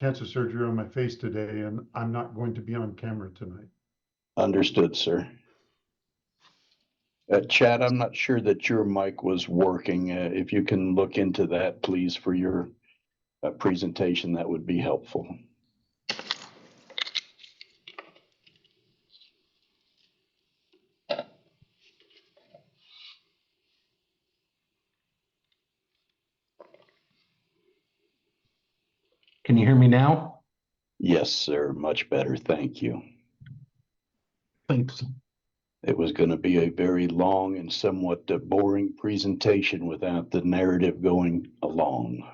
cancer surgery on my face today, and I'm not going to be on camera tonight. Understood, sir. Chad, I'm not sure that your mic was working. If you can look into that, please, for your presentation, that would be helpful. Can you hear me now? Yes, sir. Much better. Thank you. Thanks. It was going to be a very long and somewhat boring presentation without the narrative going along.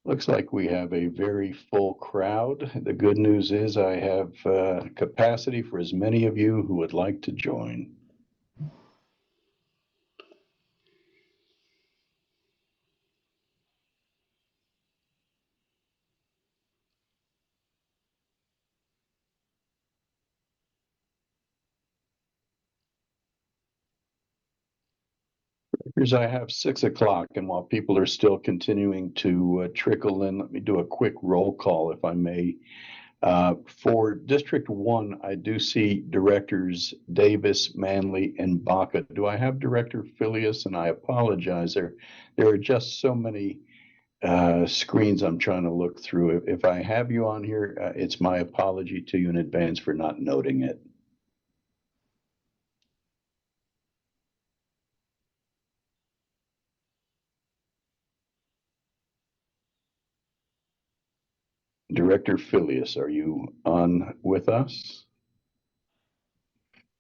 Looks like we have a very full crowd. The good news is I have capacity for as many of you who would like to join. Here's I have 6 o'clock, and while people are still continuing to trickle in, let me do a quick roll call, if I may. For District 1, I do see Directors Davis, Manley, and Baca. Do I have Director Filius? And I apologize. There are just so many screens I'm trying to look through. If I have you on here, it's my apology to you in advance for not noting it. Director Filius, are you on with us?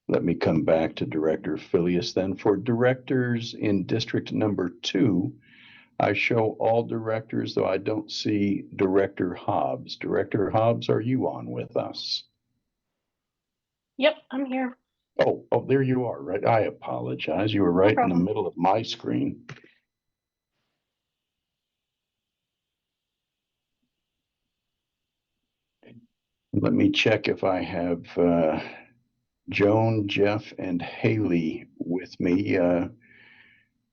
Let me come back to Director Filius then. For directors in District number 2, I show all directors, though I don't see Director Hobbs. Director Hobbs, are you on with us? Yep, I'm here. Oh, there you are, right? I apologize. You were right in the middle of my screen. Let me check if I have Joan, Jeff, and Haley with me.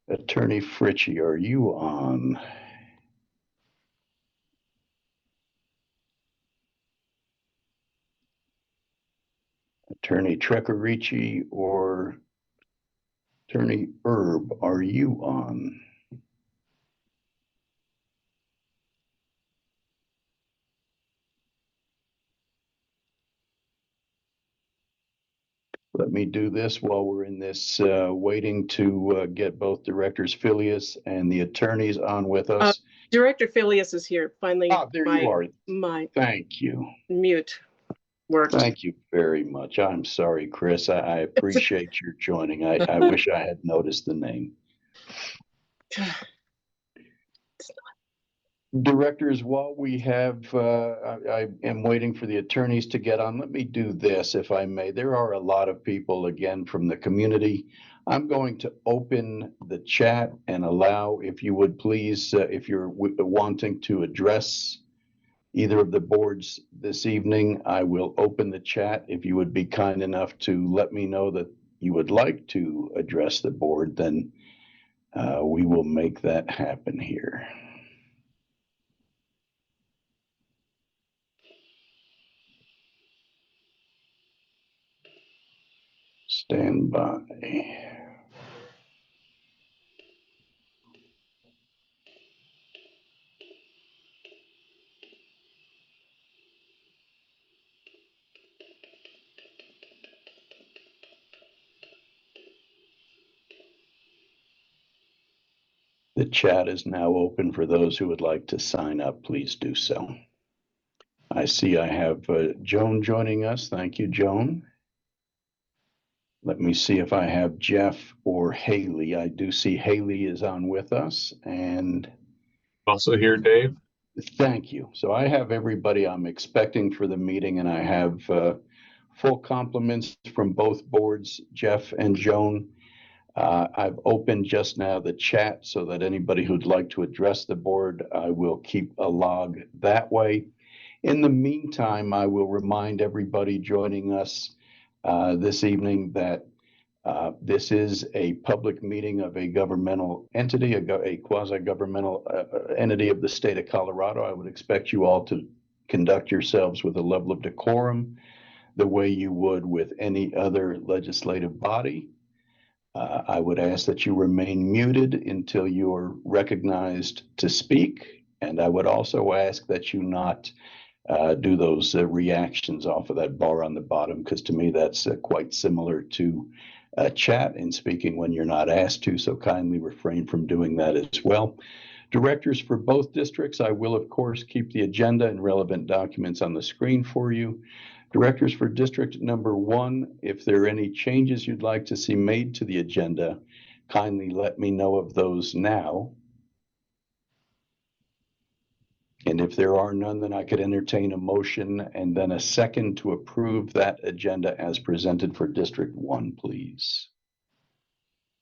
Attorney Fritchie, are you on? Attorney Trecorici or Attorney Erb, are you on? Let me do this while we're in this waiting to get both Directors Filius and the attorneys on with us. Director Filius is here. Finally, there you are. My Thank you. Mute worked. Thank you very much. I'm sorry, Kris. I appreciate your joining. I wish I had noticed the name. Directors, while we have, I am waiting for the attorneys to get on. Let me do this, if I may. There are a lot of people, again, from the community. I'm going to open the chat and allow, if you would please, if you're wanting to address either of the boards this evening, I will open the chat. If you would be kind enough to let me know that you would like to address the board, then we will make that happen here. Stand by. The chat is now open for those who would like to sign up. Please do so. I see I have Joan joining us. Thank you, Joan. Let me see if I have Jeff or Haley. I do see Haley is on with us, and also here, Dave. Thank you. So I have everybody I'm expecting for the meeting, and I have full compliments from both boards, Jeff and Joan. I've opened just now the chat so that anybody who'd like to address the board, I will keep a log that way. In the meantime, I will remind everybody joining us this evening that This is a public meeting of a governmental entity, a quasi-governmental entity of the state of Colorado. I would expect you all to conduct yourselves with a level of decorum the way you would with any other legislative body. I would ask that you remain muted until you're recognized to speak. And I would also ask that you not do those reactions off of that bar on the bottom, because to me that's quite similar to chat and speaking when you're not asked to. So kindly refrain from doing that as well. Directors for both districts, I will of course keep the agenda and relevant documents on the screen for you. Directors for District Number 1, if there are any changes you'd like to see made to the agenda, kindly let me know of those now. And if there are none, then I could entertain a motion and then a second to approve that agenda as presented for District 1, please.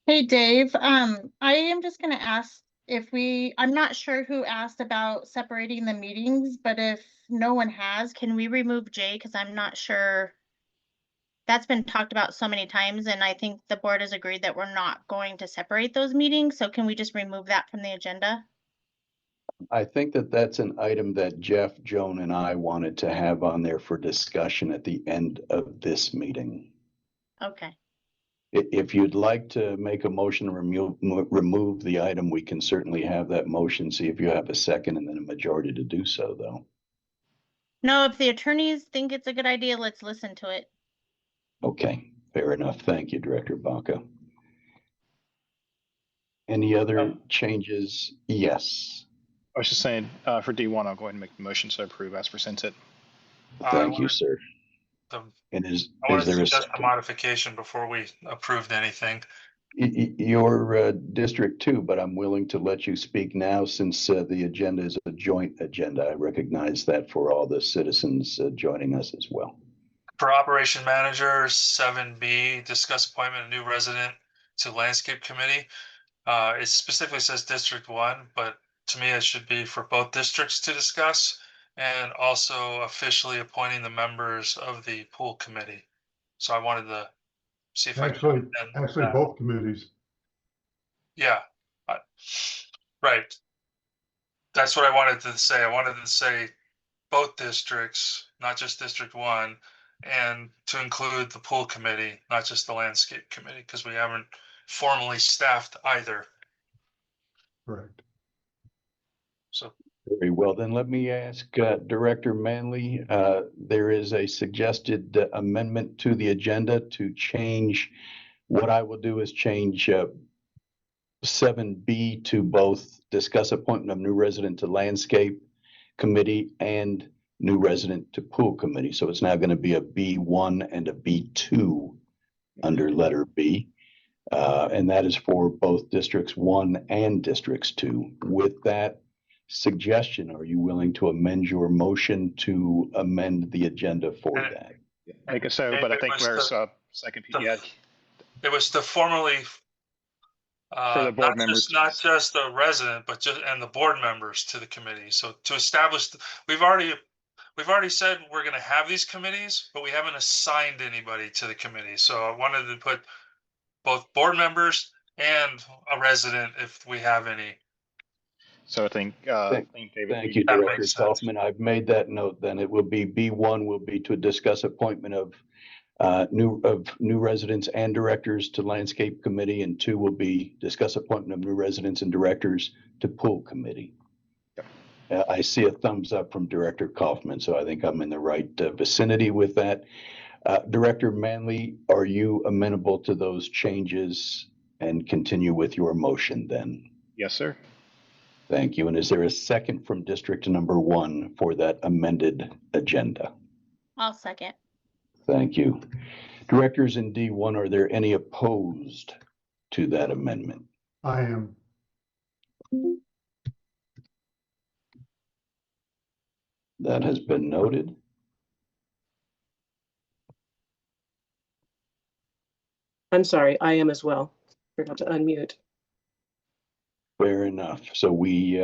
Hey, Dave, I am just gonna ask I'm not sure who asked about separating the meetings, but if no one has, can we remove Jay? Because I'm not sure. That's been talked about so many times, and I think the board has agreed that we're not going to separate those meetings, so can we just remove that from the agenda? I think that that's an item that Jeff, Joan, and I wanted to have on there for discussion at the end of this meeting. Okay. If you'd like to make a motion to remove the item, we can certainly have that motion. See if you have a second and then a majority to do so, though. No, if the attorneys think it's a good idea, let's listen to it. Okay, fair enough. Thank you, Director Baca. Any other changes? Yes. I was just saying, for D1, I'll go ahead and make the motion to approve as presented. Thank you, sir. And I want to suggest a modification before we approved anything. Your District 2, but I'm willing to let you speak now since the agenda is a joint agenda. I recognize that for all the citizens joining us as well. For Operation Manager 7B, discuss appointment of new resident to Landscape Committee. It specifically says District 1, but to me it should be for both districts to discuss, and also officially appointing the members of the pool committee. So I wanted to see if Actually, I could. both committees. Yeah, right. That's what I wanted to say. I wanted to say both districts, not just District 1, and to include the pool committee, not just the landscape committee, because we haven't formally staffed either. Correct. So very well, then let me ask Director Manley. There is a suggested amendment to the agenda to change. What I will do is change 7B to both discuss appointment of new resident to landscape committee and new resident to pool committee. So it's now going to be a B1 and a B2 under letter B. And that is for both districts 1 and districts 2. With that suggestion, are you willing to amend your motion to amend the agenda for that? I guess so, but I think there's a second. Yeah. It was to formally for the board members, not just the resident, but and the board members to the committee. So to establish, we've already said we're going to have these committees, but we haven't assigned anybody to the committee. So I wanted to put both board members and a resident if we have any. So I think, David. Thank you, Director Kaufman. I've made that note. Then it will be B1 will be to discuss appointment of new residents and directors to landscape committee, and 2 will be discuss appointment of new residents and directors to pool committee. Yep. I see a thumbs up from Director Kaufman, so I think I'm in the right vicinity with that. Director Manley, are you amenable to those changes and continue with your motion then? Yes, sir. Thank you. And is there a second from District Number 1 for that amended agenda? I'll second. Thank you. Directors in D1, are there any opposed to that amendment? I am. That has been noted. I'm sorry, I am as well. Forgot to unmute. Fair enough. So we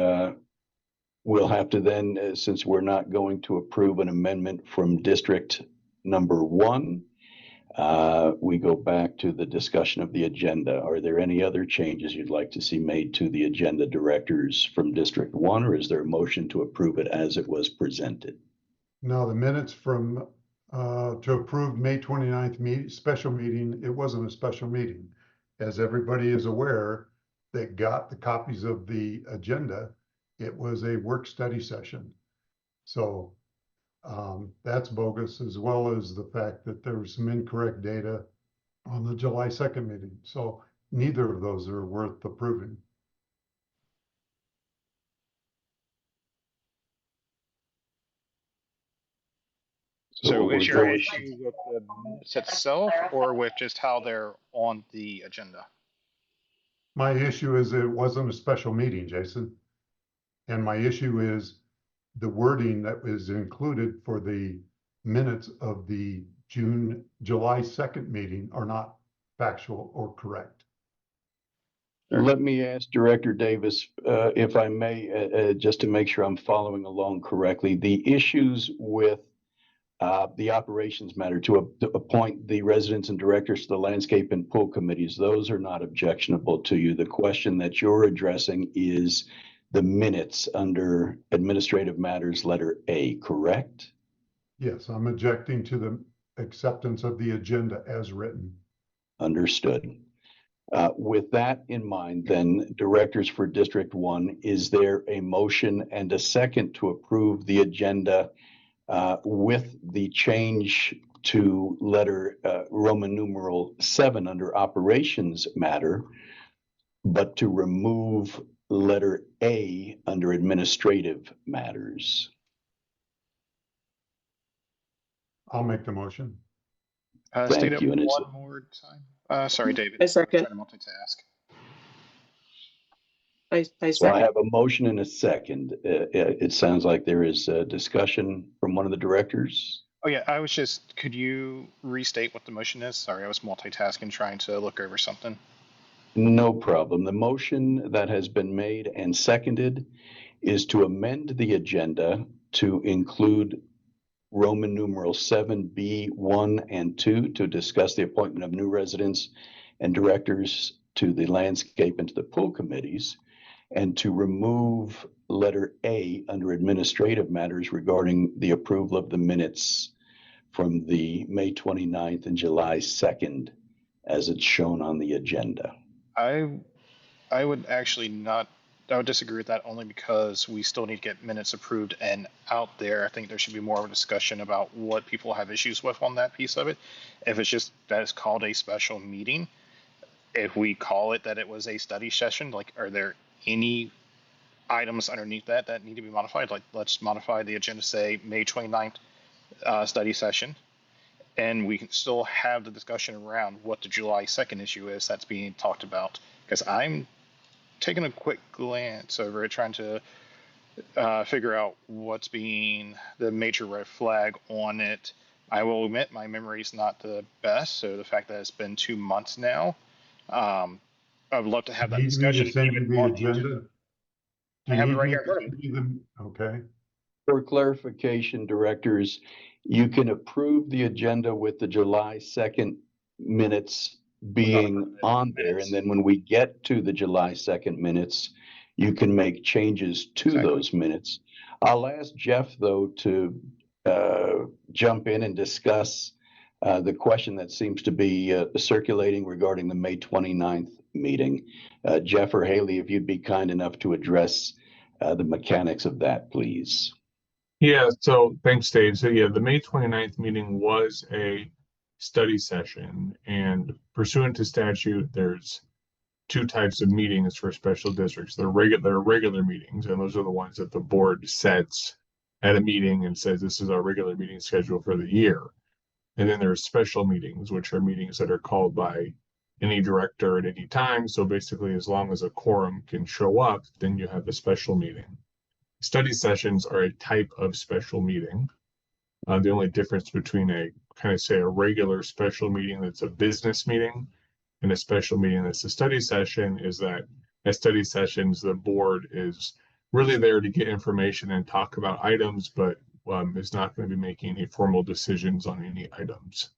will have to then, since we're not going to approve an amendment from District Number 1, we go back to the discussion of the agenda. Are there any other changes you'd like to see made to the agenda, directors from District 1, or is there a motion to approve it as it was presented? No, the minutes from, to approve May 29th special meeting, it wasn't a special meeting. As everybody is aware, that got the copies of the agenda, it was a work study session. So that's bogus, as well as the fact that there was some incorrect data on the July 2nd meeting. So neither of those are worth approving. So is your we're- issue with the minutes itself or with just how they're on the agenda? My issue is it wasn't a special meeting, Jason. And my issue is the wording that was included for the minutes of the July 2nd meeting are not factual or correct. Let me ask Director Davis, if I may, just to make sure I'm following along correctly, the issues with the operations matter to appoint the residents and directors to the landscape and pool committees, those are not objectionable to you. The question that you're addressing is the minutes under administrative matters, letter A, correct? Yes, I'm objecting to the acceptance of the agenda as written. Understood. With that in mind, then, directors for District 1, is there a motion and a second to approve the agenda with the change to letter Roman numeral 7 under operations matter, but to remove letter A under administrative matters? I'll make the motion. State Thank it you, and it's- one more time. Sorry, David. A second. I'm trying to multitask. I So I second. have a motion and a second. It sounds like there is a discussion from one of the directors. Oh yeah, could you restate what the motion is? Sorry, I was multitasking trying to look over something. No problem. The motion that has been made and seconded is to amend the agenda to include Roman numeral 7B 1 and 2 to discuss the appointment of new residents and directors to the landscape and to the pool committees, and to remove letter A under administrative matters regarding the approval of the minutes from the May 29th and July 2nd as it's shown on the agenda. I would actually not. I would disagree with that only because we still need to get minutes approved and out there. I think there should be more of a discussion about what people have issues with on that piece of it. If it's just that it's called a special meeting, if we call it that it was a study session, like, are there any items underneath that need to be modified? Like, let's modify the agenda, say May 29th study session, and we can still have the discussion around what the July 2nd issue is that's being talked about. Because I'm taking a quick glance over it, trying to figure out what's being the major red flag on it. I will admit my memory is not the best, so the fact that it's been 2 months now, I would love to have that Need me discussion. to send you even the more agenda? detailed. Do I you have it need right me here in to front of send you them? Okay. For clarification, directors, you can approve the agenda with the July 2nd minutes being on there. And then when we get to the July 2nd minutes, you can make changes to Exactly. those minutes. I'll ask Jeff, though, to jump in and discuss the question that seems to be circulating regarding the May 29th meeting. Jeff or Haley, if you'd be kind enough to address the mechanics of that, please. Yeah, so thanks, Dave. So yeah, the May 29th meeting was a study session, and pursuant to statute, there's two types of meetings for special districts. There are regular meetings, and those are the ones that the board sets at a meeting and says this is our regular meeting schedule for the year. And then there's special meetings, which are meetings that are called by any director at any time. So basically, as long as a quorum can show up, then you have a special meeting. Study sessions are a type of special meeting. The only difference between a regular special meeting that's a business meeting and a special meeting that's a study session is that at study sessions, the board is really there to get information and talk about items, but is not going to be making any formal decisions on any items.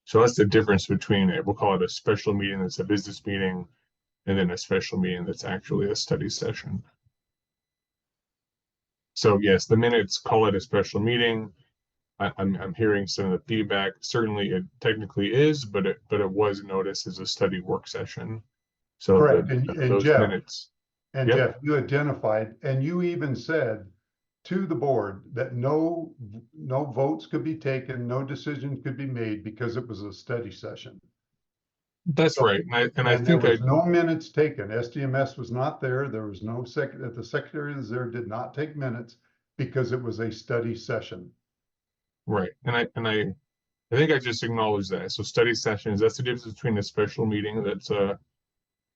So that's the difference between we'll call it a special meeting that's a business meeting, and then a special meeting that's actually a study session. So yes, the minutes call it a special meeting. I'm hearing some of the feedback. Certainly, it technically is, but it was noticed as a study work session. So Correct. And those Jeff, minutes. and Yep. Jeff, you identified, and you even said to the board that no votes could be taken, no decisions could be made because it was a study session. That's right, and I there think was no minutes taken. SDMS was not there. There was no the secretary was there, did not take minutes because it was a study session. right, and I think I just acknowledged that. So study sessions, that's the difference between a special meeting that's a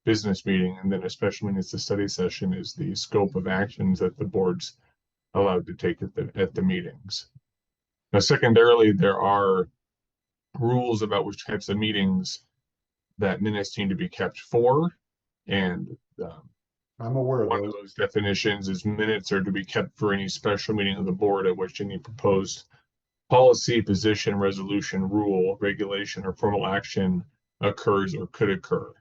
business meeting, and then a special meeting that's a study session is the scope of actions that the board's allowed to take at the meetings. Now, secondarily, there are rules about which types of meetings that minutes need to be kept for, and I'm aware of one of those definitions is minutes are to be kept for any special meeting of the board at which any proposed policy, position, resolution, rule, regulation, or formal action occurs or could occur.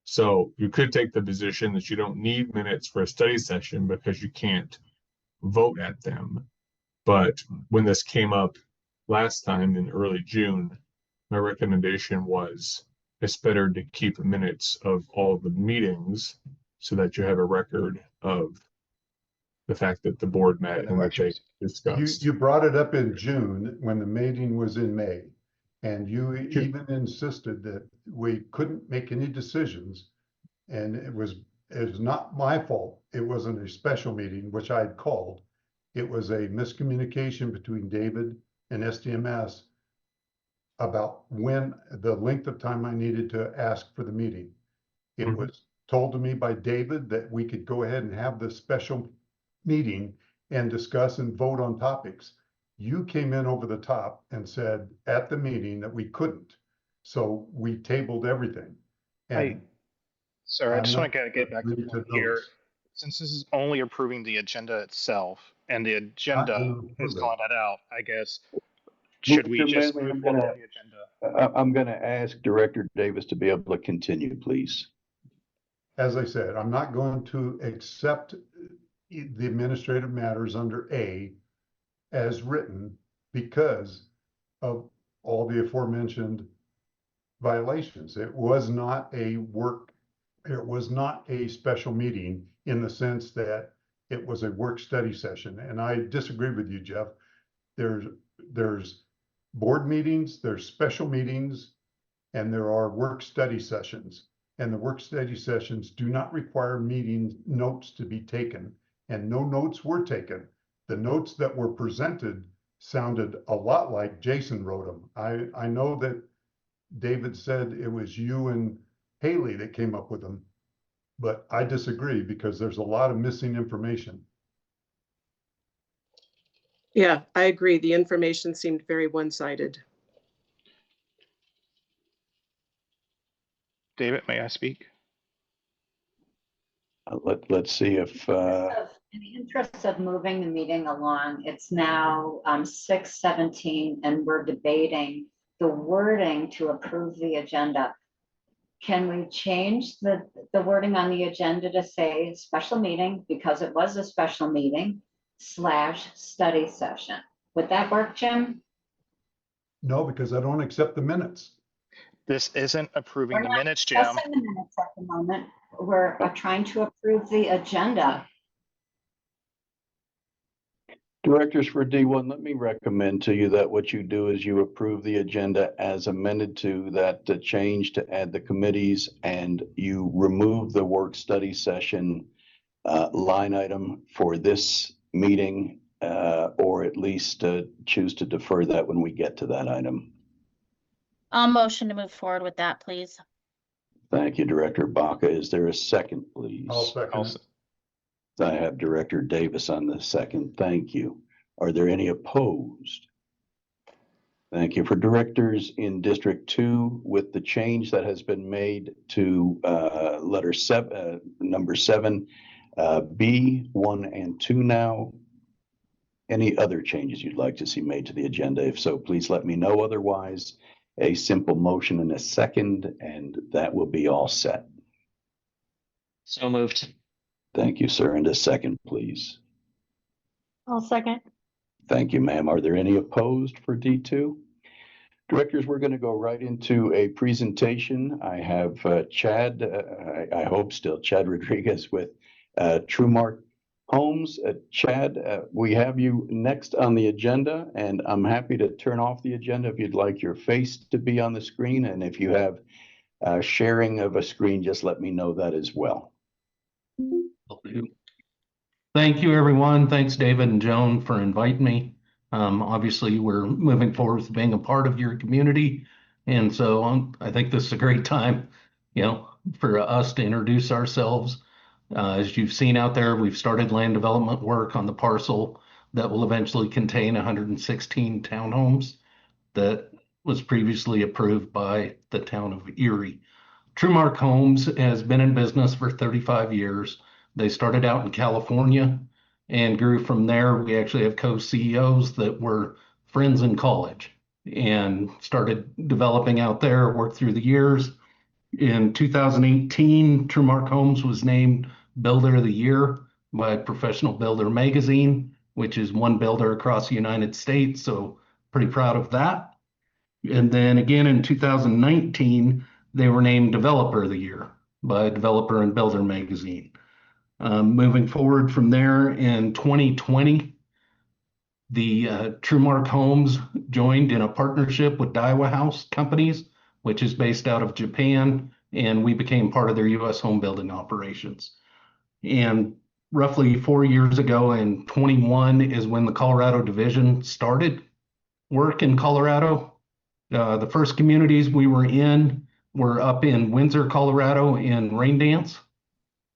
So you could take the position that you don't need minutes for a study session because you can't vote at them. But when this came up last time in early June, my recommendation was it's better to keep minutes of all the meetings so that you have a record of the fact that the board met and that they discussed. You brought it up in June when the meeting was in May, and you even insisted that we couldn't make any decisions, and it was not my fault. It wasn't a special meeting, which I had called. It was a miscommunication between David and SDMS about when the length of time I needed to ask for the meeting. It was told to me by David that we could go ahead and have this special meeting and discuss and vote on topics. You came in over the top and said at the meeting that we couldn't. So we tabled everything. And Sorry, I just want to get back to the to point here. those. Since this is only approving the agenda itself, and the agenda is calling that out, I guess, should we just move forward with the agenda? I'm going to ask Director Davis to be able to continue, please. As I said, I'm not going to accept the administrative matters under A as written because of all the aforementioned violations. It was not a special meeting in the sense that it was a work study session. And I disagree with you, Jeff. There's board meetings, there's special meetings, and there are work study sessions. And the work study sessions do not require meeting notes to be taken, and no notes were taken. The notes that were presented sounded a lot like Jason wrote them. I know that David said it was you and Haley that came up with them, but I disagree because there's a lot of missing information. Yeah, I agree. The information seemed very one-sided. David, may I speak? Let's see if in the interest of moving the meeting along, it's now 6:17 and we're debating the wording to approve the agenda. Can we change the wording on the agenda to say special meeting because it was a special meeting / study session? Would that work, Jim? No, because I don't accept the minutes. This isn't approving We're the not minutes, Jim. discussing the minutes at the moment. We're trying to approve the agenda. Directors for D1, let me recommend to you that what you do is you approve the agenda as amended to that change to add the committees, and you remove the work study session line item for this meeting, or at least choose to defer that when we get to that item. I'll motion to move forward with that, please. Thank you, Director Baca. Is there a second, please? I'll second it. I have Director Davis on the second. Thank you. Are there any opposed? Thank you. For directors in District 2, with the change that has been made to number 7, B, 1 and 2 now, any other changes you'd like to see made to the agenda? If so, please let me know. Otherwise, a simple motion and a second, and that will be all set. So moved. Thank you, sir. And a second, please. I'll second. Thank you, ma'am. Are there any opposed for D2? Directors, we're going to go right into a presentation. I have Chad, I hope still, Chad Rodriguez with Trumark Homes. Chad, we have you next on the agenda, and I'm happy to turn off the agenda if you'd like your face to be on the screen. And if you have sharing of a screen, just let me know that as well. Thank you, everyone. Thanks, David and Joan, for inviting me. Obviously, we're moving forward with being a part of your community. And so I think this is a great time, for us to introduce ourselves. As you've seen out there, we've started land development work on the parcel that will eventually contain 116 townhomes that was previously approved by the town of Erie. Trumark Homes has been in business for 35 years. They started out in California and grew from there. We actually have co-CEOs that were friends in college and started developing out there, worked through the years. In 2018, Trumark Homes was named Builder of the Year by Professional Builder Magazine, which is one builder across the United States. So pretty proud of that. And then again in 2019, they were named Developer of the Year by Developer and Builder Magazine. Moving forward from there in 2020, the Trumark Homes joined in a partnership with Daiwa House Companies, which is based out of Japan, and we became part of their U.S. home building operations. And roughly 4 years ago in 21 is when the Colorado division started work in Colorado. The first communities we were in were up in Windsor, Colorado in Rain Dance.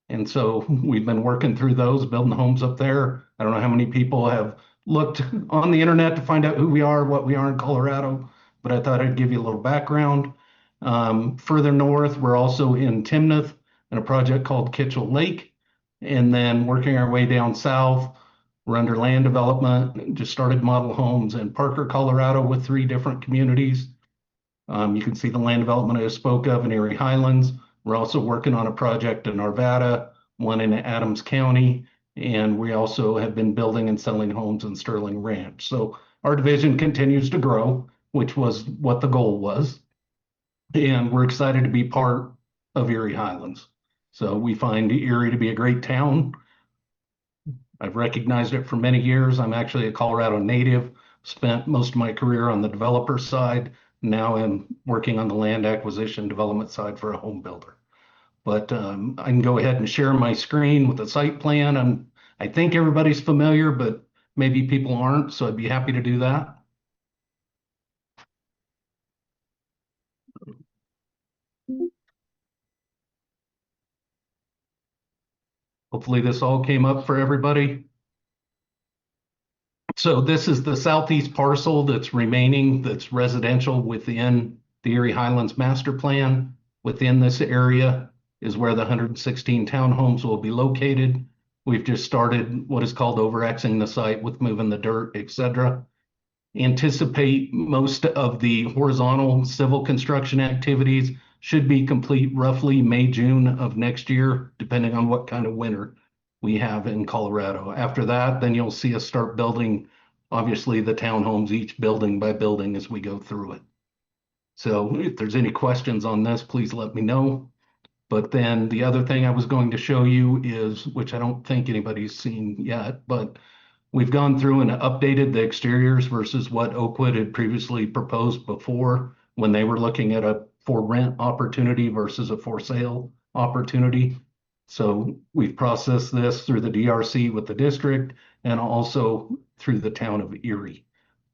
And so we've been working through those, building homes up there. I don't know how many people have looked on the internet to find out who we are, what we are in Colorado, but I thought I'd give you a little background. Further north, we're also in Timnath in a project called Kitchell Lake. And then working our way down south, we're under land development, just started model homes in Parker, Colorado with 3 different communities. You can see the land development I spoke of in Erie Highlands. We're also working on a project in Arvada, one in Adams County, and we also have been building and selling homes in Sterling Ranch. So our division continues to grow, which was what the goal was. And we're excited to be part of Erie Highlands. So we find Erie to be a great town. I've recognized it for many years. I'm actually a Colorado native, spent most of my career on the developer side. Now I'm working on the land acquisition development side for a home builder. But I can go ahead and share my screen with the site plan. I think everybody's familiar, but maybe people aren't, so I'd be happy to do that. Hopefully this all came up for everybody. So this is the southeast parcel that's remaining, that's residential within the Erie Highlands master plan. Within this area is where the 116 townhomes will be located. We've just started what is called over-Xing the site with moving the dirt, etc. Anticipate most of the horizontal civil construction activities should be complete roughly May, June of next year, depending on what kind of winter we have in Colorado. After that, then you'll see us start building, obviously, the townhomes, each building by building as we go through it. So if there's any questions on this, please let me know. But then the other thing I was going to show you is, which I don't think anybody's seen yet, but we've gone through and updated the exteriors versus what Oakwood had previously proposed before when they were looking at a for rent opportunity versus a for sale opportunity. So we've processed this through the DRC with the district and also through the town of Erie.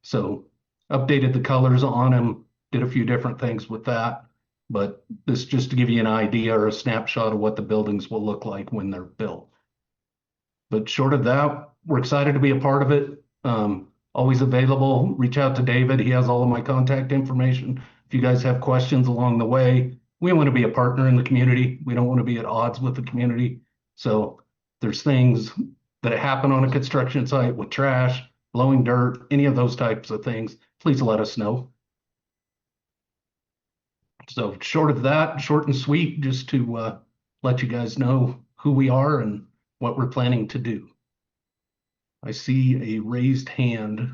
So updated the colors on them, did a few different things with that. But this just to give you an idea or a snapshot of what the buildings will look like when they're built. But short of that, we're excited to be a part of it. Always available. Reach out to David. He has all of my contact information. If you guys have questions along the way, we want to be a partner in the community. We don't want to be at odds with the community. So there's things that happen on a construction site with trash, blowing dirt, any of those types of things, please let us know. So short of that, short and sweet, just to let you guys know who we are and what we're planning to do. I see a raised hand.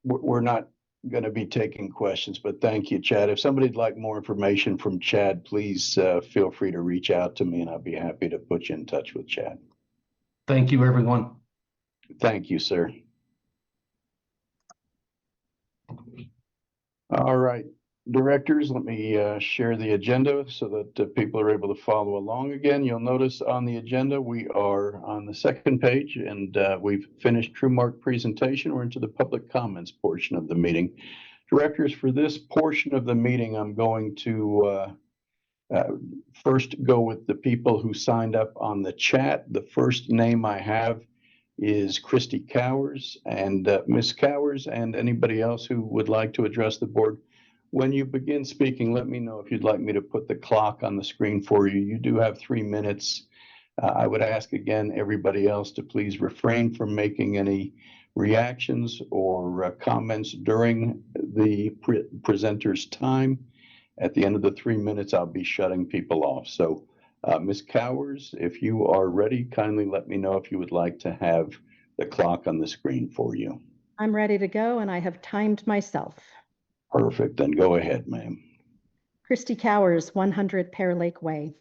We're not going to be taking questions, but thank you, Chad. If somebody'd like more information from Chad, please feel free to reach out to me and I'll be happy to put you in touch with Chad. Thank you, everyone. Thank you, sir. All right, directors, let me share the agenda so that people are able to follow along again. You'll notice on the agenda, we are on the second page and we've finished TrueMark presentation. We're into the public comments portion of the meeting. Directors, for this portion of the meeting, I'm going to first go with the people who signed up on the chat. The first name I have is Christy Cowers, and Ms. Cowers and anybody else who would like to address the board. When you begin speaking, let me know if you'd like me to put the clock on the screen for you. You do have 3 minutes. I would ask again, everybody else to please refrain from making any reactions or comments during the presenter's time. At the end of the 3 minutes, I'll be shutting people off. So Ms. Cowers, if you are ready, kindly let me know if you would like to have the clock on the screen for you. I'm ready to go and I have timed myself. Perfect, then go ahead, ma'am. Christy Cowers, 100 Pear Lake Way.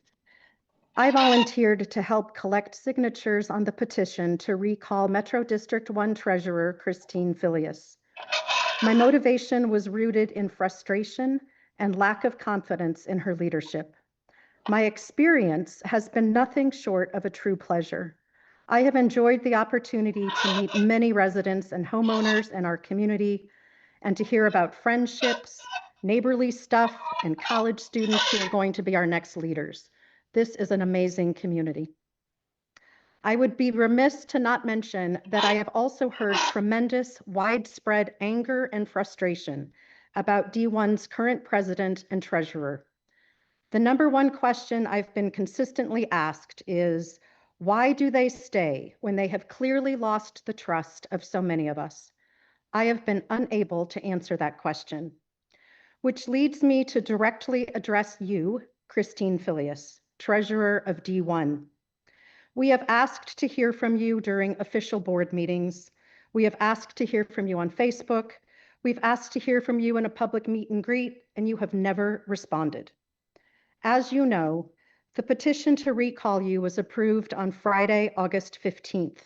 I volunteered to help collect signatures on the petition to recall Metro District 1 Treasurer Christine Filius. My motivation was rooted in frustration and lack of confidence in her leadership. My experience has been nothing short of a true pleasure. I have enjoyed the opportunity to meet many residents and homeowners in our community and to hear about friendships, neighborly stuff, and college students who are going to be our next leaders. This is an amazing community. I would be remiss to not mention that I have also heard tremendous, widespread anger and frustration about D1's current president and treasurer. The number one question I've been consistently asked is, why do they stay when they have clearly lost the trust of so many of us? I have been unable to answer that question, which leads me to directly address you, Christine Filius, treasurer of D1. We have asked to hear from you during official board meetings. We have asked to hear from you on Facebook. We've asked to hear from you in a public meet and greet, and you have never responded. As you know, the petition to recall you was approved on Friday, August 15th.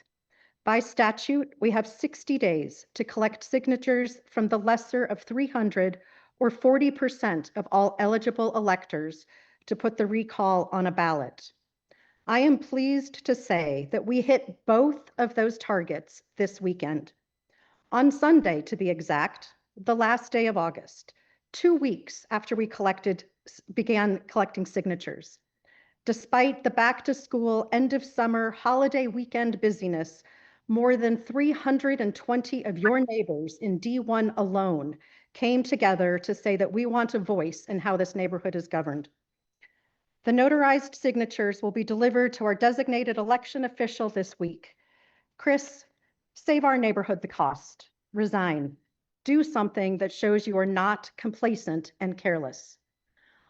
By statute, we have 60 days to collect signatures from the lesser of 300 or 40% of all eligible electors to put the recall on a ballot. I am pleased to say that we hit both of those targets this weekend. On Sunday, to be exact, the last day of August, 2 weeks after we began collecting signatures. Despite the back to school, end of summer, holiday weekend busyness, more than 320 of your neighbors in D1 alone came together to say that we want a voice in how this neighborhood is governed. The notarized signatures will be delivered to our designated election official this week. Kris, save our neighborhood the cost. Resign. Do something that shows you are not complacent and careless.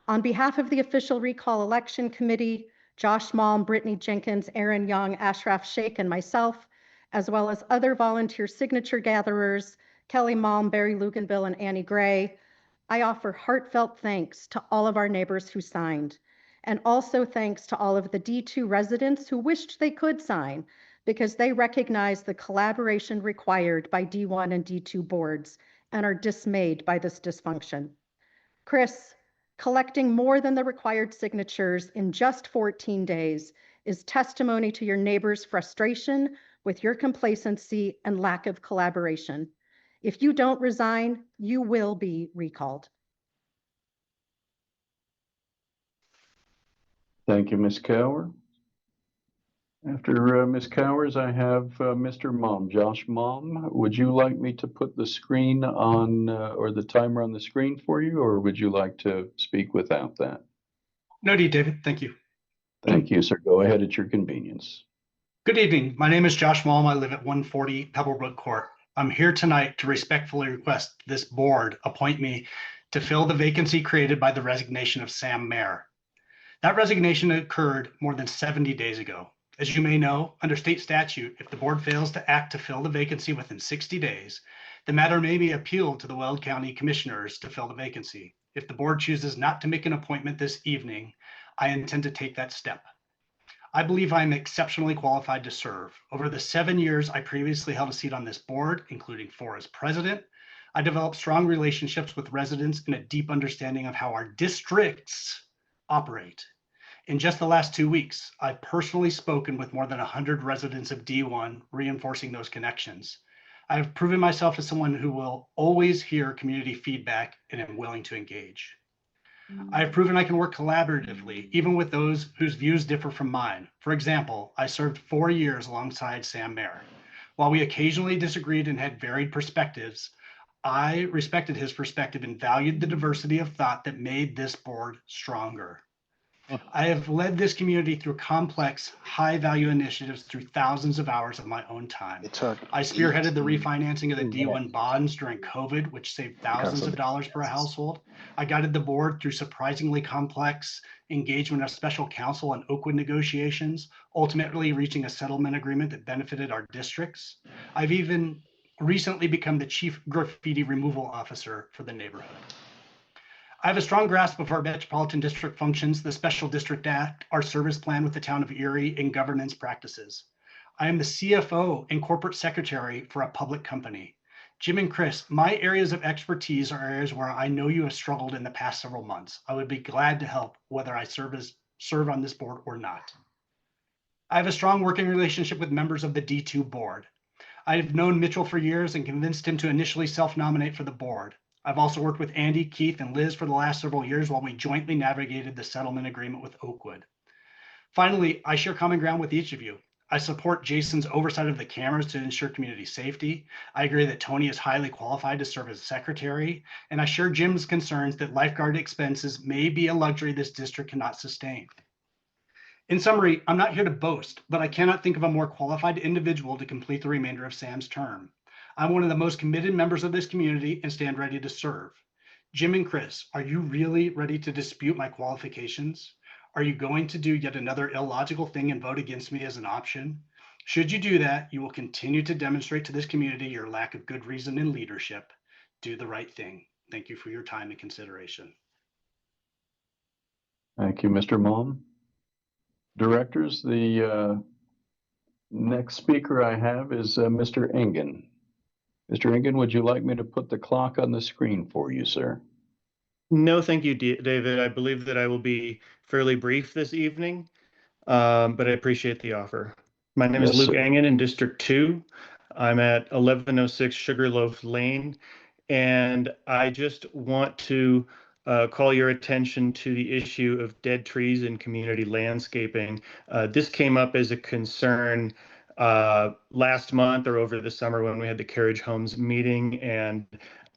On behalf of the official recall election committee, Josh Malm, Brittany Jenkins, Aaron Young, Ashraf Sheikh, and myself, as well as other volunteer signature gatherers, Kelly Malm, Barry Luganville, and Annie Gray, I offer heartfelt thanks to all of our neighbors who signed, and also thanks to all of the D2 residents who wished they could sign because they recognize the collaboration required by D1 and D2 boards and are dismayed by this dysfunction. Kris, collecting more than the required signatures in just 14 days is testimony to your neighbors' frustration with your complacency and lack of collaboration. If you don't resign, you will be recalled. Thank you, Ms. Cower. After Ms. Cowers, I have Mr. Malm. Josh Malm, would you like me to put the screen on or the timer on the screen for you, or would you like to speak without that? No need, David. Thank you. Thank you, sir. Go ahead at your convenience. Good evening. My name is Josh Malm. I live at 140 Pebblebrook Court. I'm here tonight to respectfully request this board appoint me to fill the vacancy created by the resignation of Sam Mayer. That resignation occurred more than 70 days ago. As you may know, under state statute, if the board fails to act to fill the vacancy within 60 days, the matter may be appealed to the Weld County Commissioners to fill the vacancy. If the board chooses not to make an appointment this evening, I intend to take that step. I believe I am exceptionally qualified to serve. Over the 7 years I previously held a seat on this board, including 4 as president, I developed strong relationships with residents and a deep understanding of how our districts operate. In just the last 2 weeks, I've personally spoken with more than 100 residents of D1, reinforcing those connections. I have proven myself as someone who will always hear community feedback and am willing to engage. I have proven I can work collaboratively, even with those whose views differ from mine. For example, I served 4 years alongside Sam Mayer. While we occasionally disagreed and had varied perspectives, I respected his perspective and valued the diversity of thought that made this board stronger. I have led this community through complex, high-value initiatives through thousands of hours of my own time. I spearheaded the refinancing of the D1 bonds during COVID, which saved thousands of dollars per household. I guided the board through surprisingly complex engagement of special counsel and Oakwood negotiations, ultimately reaching a settlement agreement that benefited our districts. I've even recently become the chief graffiti removal officer for the neighborhood. I have a strong grasp of our Metropolitan District functions, the Special District Act, our service plan with the town of Erie, and governance practices. I am the CFO and corporate secretary for a public company. Jim and Kris, my areas of expertise are areas where I know you have struggled in the past several months. I would be glad to help whether I serve on this board or not. I have a strong working relationship with members of the D2 board. I have known Mitchell for years and convinced him to initially self-nominate for the board. I've also worked with Andy, Keith, and Liz for the last several years while we jointly navigated the settlement agreement with Oakwood. Finally, I share common ground with each of you. I support Jason's oversight of the cameras to ensure community safety. I agree that Tony is highly qualified to serve as secretary, and I share Jim's concerns that lifeguard expenses may be a luxury this district cannot sustain. In summary, I'm not here to boast, but I cannot think of a more qualified individual to complete the remainder of Sam's term. I'm one of the most committed members of this community and stand ready to serve. Jim and Kris, are you really ready to dispute my qualifications? Are you going to do yet another illogical thing and vote against me as an option? Should you do that, you will continue to demonstrate to this community your lack of good reason and leadership. Do the right thing. Thank you for your time and consideration. Thank you, Mr. Malm. Directors, the next speaker I have is Mr. Engen. Mr. Engen, would you like me to put the clock on the screen for you, sir? No, thank you, David. I believe that I will be fairly brief this evening, but I appreciate the offer. My name is Luke Engen in District 2. I'm at 1106 Sugarloaf Lane, and I just want to call your attention to the issue of dead trees in community landscaping. This came up as a concern last month or over the summer when we had the Carriage Homes meeting, and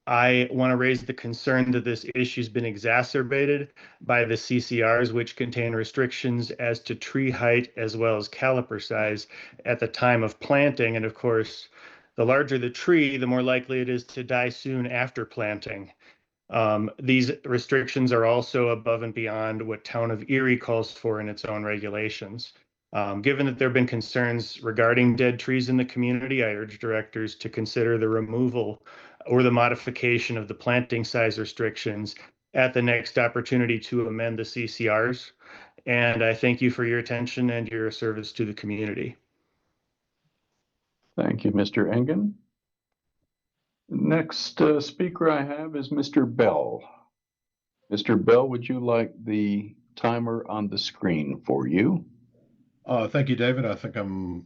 I want to raise the concern that this issue has been exacerbated by the CCRs, which contain restrictions as to tree height as well as caliper size at the time of planting. And of course, the larger the tree, the more likely it is to die soon after planting. These restrictions are also above and beyond what Town of Erie calls for in its own regulations. Given that there have been concerns regarding dead trees in the community, I urge directors to consider the removal or the modification of the planting size restrictions at the next opportunity to amend the CCRs. And I thank you for your attention and your service to the community. Thank you, Mr. Engen. Next speaker I have is Mr. Bell. Mr. Bell, would you like the timer on the screen for you? Thank you, David. I think I'm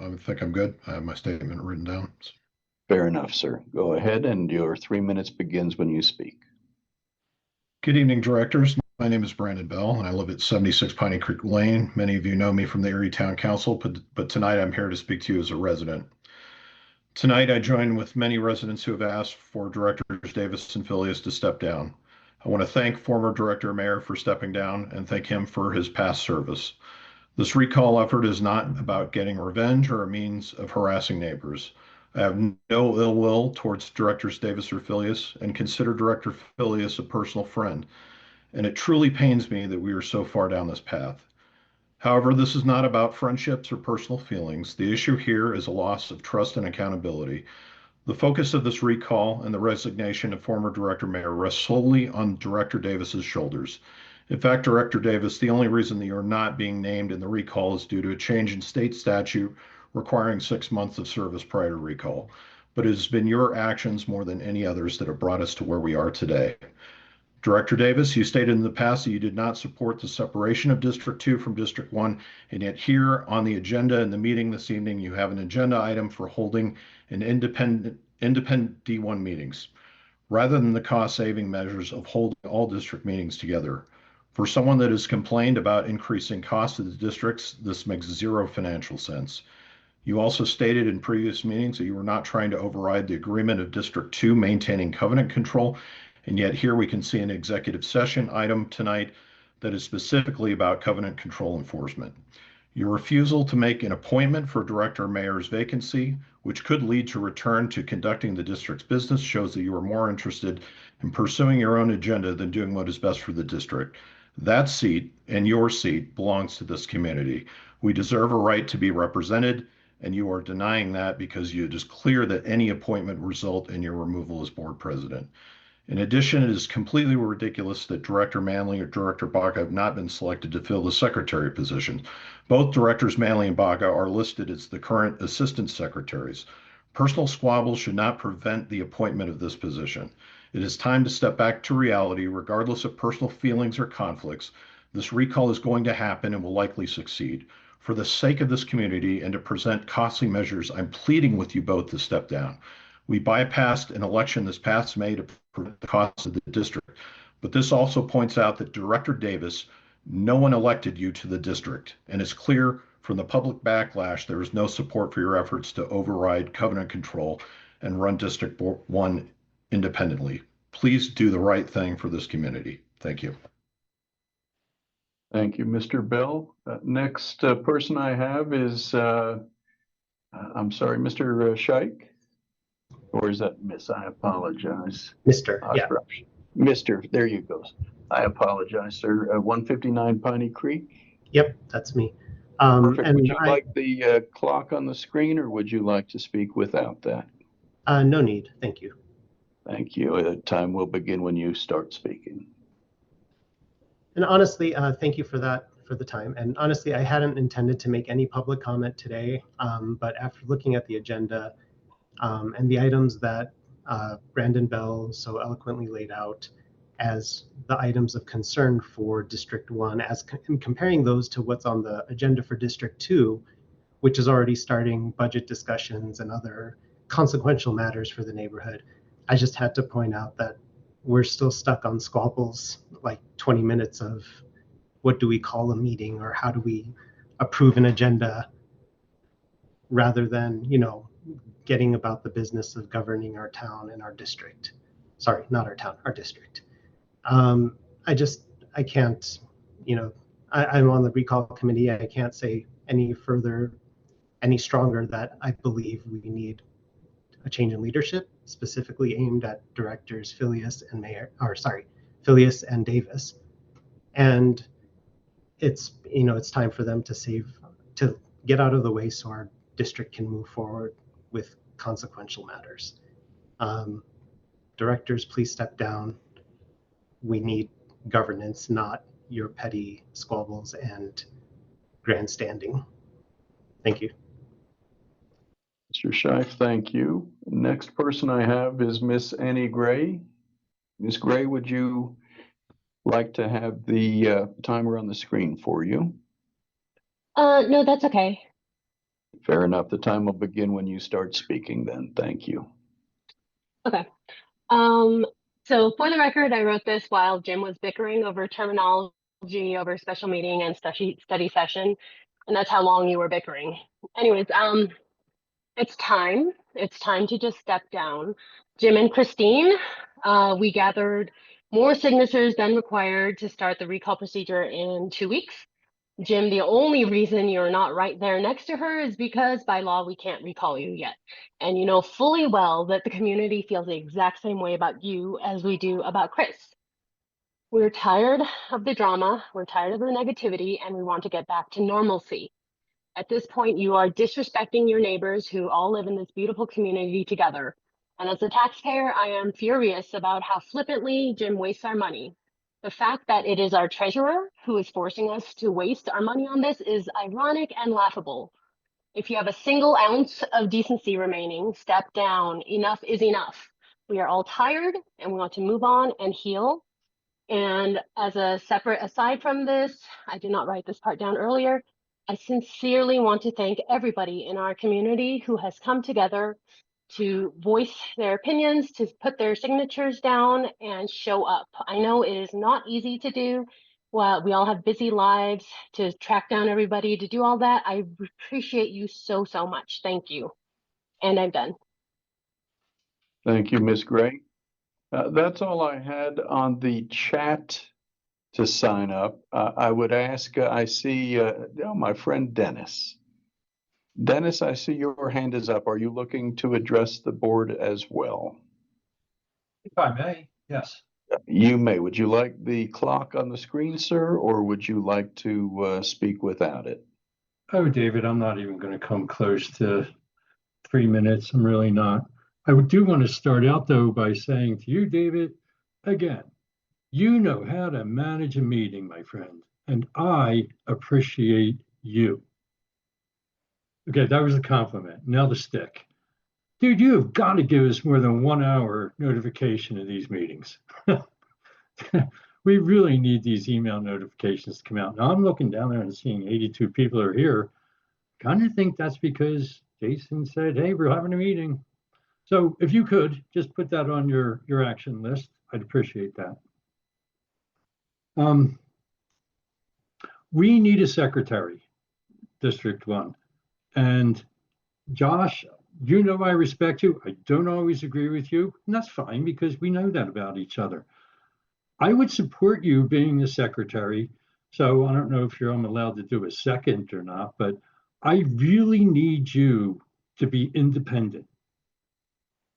good. I have my statement written down. Fair enough, sir. Go ahead, and your 3 minutes begins when you speak. Good evening, directors. My name is Brandon Bell, and I live at 76 Piney Creek Lane. Many of you know me from the Erie Town Council, but tonight I'm here to speak to you as a resident. Tonight, I join with many residents who have asked for Directors Davis and Filius to step down. I want to thank former Director Mayer for stepping down and thank him for his past service. This recall effort is not about getting revenge or a means of harassing neighbors. I have no ill will towards Directors Davis or Filius and consider Director Filius a personal friend, and it truly pains me that we are so far down this path. However, this is not about friendships or personal feelings. The issue here is a loss of trust and accountability. The focus of this recall and the resignation of former Director Mayer rests solely on Director Davis's shoulders. In fact, Director Davis, the only reason that you're not being named in the recall is due to a change in state statute requiring 6 months of service prior to recall. But it has been your actions more than any others that have brought us to where we are today. Director Davis, you stated in the past that you did not support the separation of District 2 from District 1, and yet here on the agenda in the meeting this evening, you have an agenda item for holding an independent D1 meetings, rather than the cost-saving measures of holding all district meetings together. For someone that has complained about increasing costs to the districts, this makes zero financial sense. You also stated in previous meetings that you were not trying to override the agreement of District 2 maintaining covenant control, and yet here we can see an executive session item tonight that is specifically about covenant control enforcement. Your refusal to make an appointment for Director Mayer's vacancy, which could lead to return to conducting the district's business, shows that you are more interested in pursuing your own agenda than doing what is best for the district. That seat and your seat belongs to this community. We deserve a right to be represented, and you are denying that because it is clear that any appointment will result in your removal as board president. In addition, it is completely ridiculous that Director Manley or Director Baca have not been selected to fill the secretary position. Both Directors Manley and Baca are listed as the current assistant secretaries. Personal squabbles should not prevent the appointment of this position. It is time to step back to reality, regardless of personal feelings or conflicts. This recall is going to happen and will likely succeed. For the sake of this community and to present costly measures, I'm pleading with you both to step down. We bypassed an election this past May to prevent the costs of the district, but this also points out that Director Davis, no one elected you to the district, and it's clear from the public backlash there is no support for your efforts to override covenant control and run District 1 independently. Please do the right thing for this community. Thank you. Thank you, Mr. Bell. Next person I have is, I'm sorry, Mr. Scheich. Or is that Miss? I apologize. Mr. Yeah. Mr. There you go. I apologize, sir. 159 Piney Creek. Yep, that's me. Perfect. And would you like the clock on the screen, or would you like to speak without that? No need. Thank you. Thank you. Time will begin when you start speaking. And honestly, thank you for that, for the time. And honestly, I hadn't intended to make any public comment today, but after looking at the agenda, and the items that Brandon Bell so eloquently laid out as the items of concern for District 1, as comparing those to what's on the agenda for District 2, which is already starting budget discussions and other consequential matters for the neighborhood. I just had to point out that we're still stuck on squabbles, like 20 minutes of what do we call a meeting or how do we approve an agenda, rather than, getting about the business of governing our town and our district. Sorry, not our town, our district. I can't, I'm on the recall committee. I can't say any stronger that I believe we need a change in leadership, specifically aimed at directors Filius and Davis. And it's time for them to get out of the way so our district can move forward with consequential matters. Directors, please step down. We need governance, not your petty squabbles and grandstanding. Thank you. Mr. Scheich, thank you. Next person I have is Miss Annie Gray. Miss Gray, would you like to have the timer on the screen for you? No, that's okay. Fair enough. The time will begin when you start speaking then. Thank you. Okay. So for the record, I wrote this while Jim was bickering over terminology over special meeting and study session. And that's how long you were bickering. Anyways, it's time. It's time to just step down. Jim and Christine, we gathered more signatures than required to start the recall procedure in 2 weeks. Jim, the only reason you're not right there next to her is because by law we can't recall you yet. And you know fully well that the community feels the exact same way about you as we do about Kris. We're tired of the drama, we're tired of the negativity, and we want to get back to normalcy. At this point, you are disrespecting your neighbors who all live in this beautiful community together. And as a taxpayer, I am furious about how flippantly Jim wastes our money. The fact that it is our treasurer who is forcing us to waste our money on this is ironic and laughable. If you have a single ounce of decency remaining, step down. Enough is enough. We are all tired and we want to move on and heal. And as a separate aside from this, I did not write this part down earlier. I sincerely want to thank everybody in our community who has come together to voice their opinions, to put their signatures down and show up. I know it is not easy to do. Well, we all have busy lives to track down everybody to do all that. I appreciate you so, so much. Thank you. And I'm done. Thank you, Ms. Gray. That's all I had on the chat to sign up. I would ask, I see my friend Dennis. Dennis, I see your hand is up. Are you looking to address the board as well? If I may, yes. You may. Would you like the clock on the screen, sir, or would you like to speak without it? Oh, David, I'm not even going to come close to 3 minutes. I'm really not. I do want to start out, though, by saying to you, David, again, you know how to manage a meeting, my friend, and I appreciate you. Okay, that was a compliment. Now the stick. Dude, you have got to give us more than 1 hour notification of these meetings. We really need these email notifications to come out. Now I'm looking down there and seeing 82 people are here. Kind of think that's because Jason said, hey, we're having a meeting. So if you could just put that on your action list, I'd appreciate that. We need a secretary, District 1. And Josh, you know I respect you. I don't always agree with you, and that's fine because we know that about each other. I would support you being the secretary. So I don't know if I'm allowed to do a second or not, but I really need you to be independent.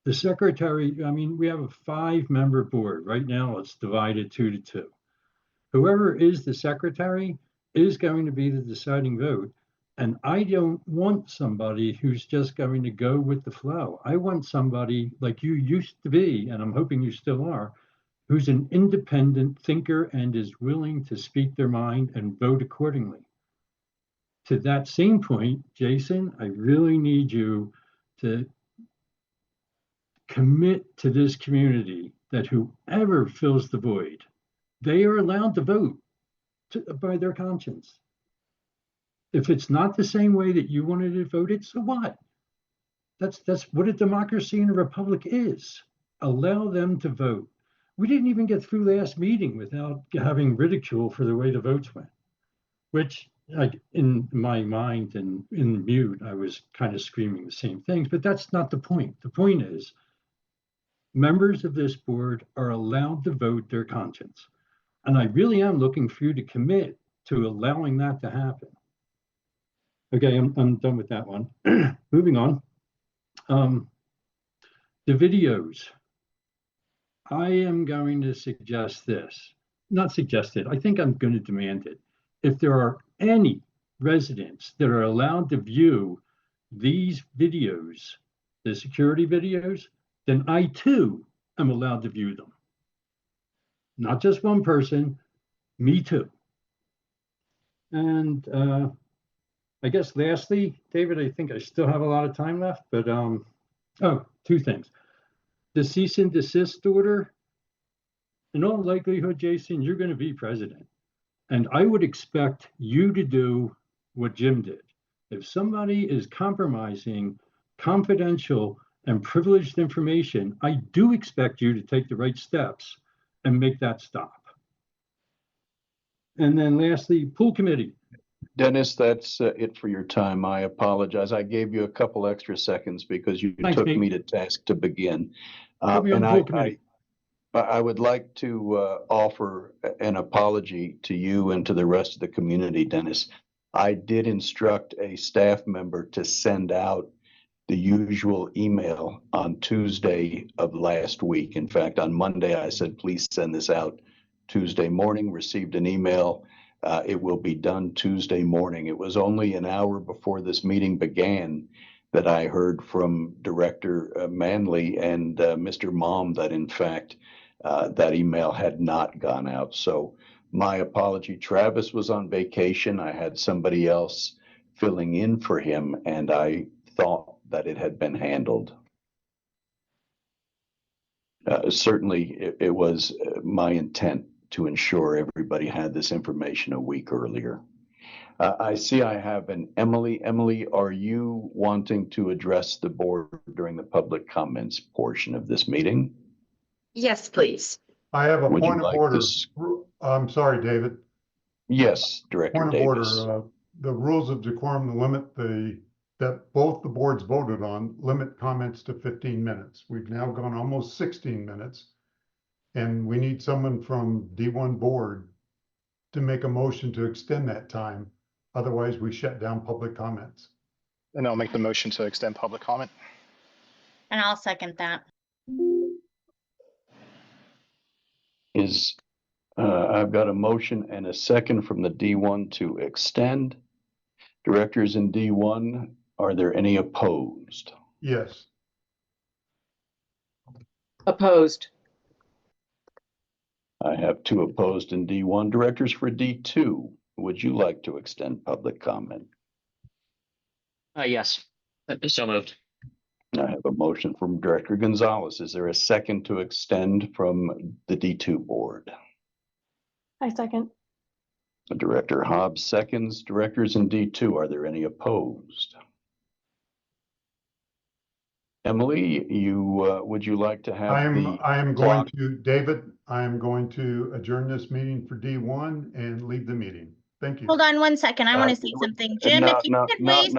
The secretary, I mean, we have a 5-member board. Right now it's divided 2-2. Whoever is the secretary is going to be the deciding vote. And I don't want somebody who's just going to go with the flow. I want somebody like you used to be, and I'm hoping you still are, who's an independent thinker and is willing to speak their mind and vote accordingly. To that same point, Jason, I really need you to commit to this community that whoever fills the void, they are allowed to vote by their conscience. If it's not the same way that you wanted to vote it, so what? That's what a democracy and a republic is. Allow them to vote. We didn't even get through last meeting without having ridicule for the way the votes went, which in my mind and in mute, I was kind of screaming the same things, but that's not the point. The point is members of this board are allowed to vote their conscience. And I really am looking for you to commit to allowing that to happen. Okay, I'm done with that one. Moving on. The videos. I am going to suggest this. Not suggest it. I think I'm going to demand it. If there are any residents that are allowed to view these videos, the security videos, then I too am allowed to view them. Not just one person, me too. And I guess lastly, David, I think I still have a lot of time left, but 2 things. The cease and desist order, in all likelihood, Jason, you're going to be president. And I would expect you to do what Jim did. If somebody is compromising confidential and privileged information, I do expect you to take the right steps and make that stop. And then lastly, pool committee. Dennis, that's it for your time. I apologize. I gave you a couple extra seconds because you Thanks, took Nate. me to task to begin. Put me on And the pool committee. I would like to offer an apology to you and to the rest of the community, Dennis. I did instruct a staff member to send out the usual email on Tuesday of last week. In fact, on Monday, I said, please send this out Tuesday morning, received an email. It will be done Tuesday morning. It was only an hour before this meeting began that I heard from Director Manley and Mr. Mom that in fact, that email had not gone out. So my apology. Travis was on vacation. I had somebody else filling in for him, and I thought that it had been handled. Certainly, it was my intent to ensure everybody had this information a week earlier. I see I have an Emily. Emily, are you wanting to address the board during the public comments portion of this meeting? Yes, please. I have a Would you point of like order. this? I'm sorry, David. Yes, Director Point of Davis. order. The rules of decorum limit that both the boards voted on limit comments to 15 minutes. We've now gone almost 16 minutes. And we need someone from D1 board to make a motion to extend that time. Otherwise, we shut down public comments. And I'll make the motion to extend public comment. And I'll second that. I've got a motion and a second from the D1 to extend. Directors in D1, are there any opposed? Yes. Opposed. I have 2 opposed in D1. Directors for D2, would you like to extend public comment? Yes. So moved. I have a motion from Director Gonzalez. Is there a second to extend from the D2 board? I second. Director Hobbs seconds. Directors in D2, are there any opposed? Emily, would you like to have David, I am going to adjourn this meeting for D1 and leave the meeting. Thank you. Hold on one second. I want to say something. Jim, if you could please.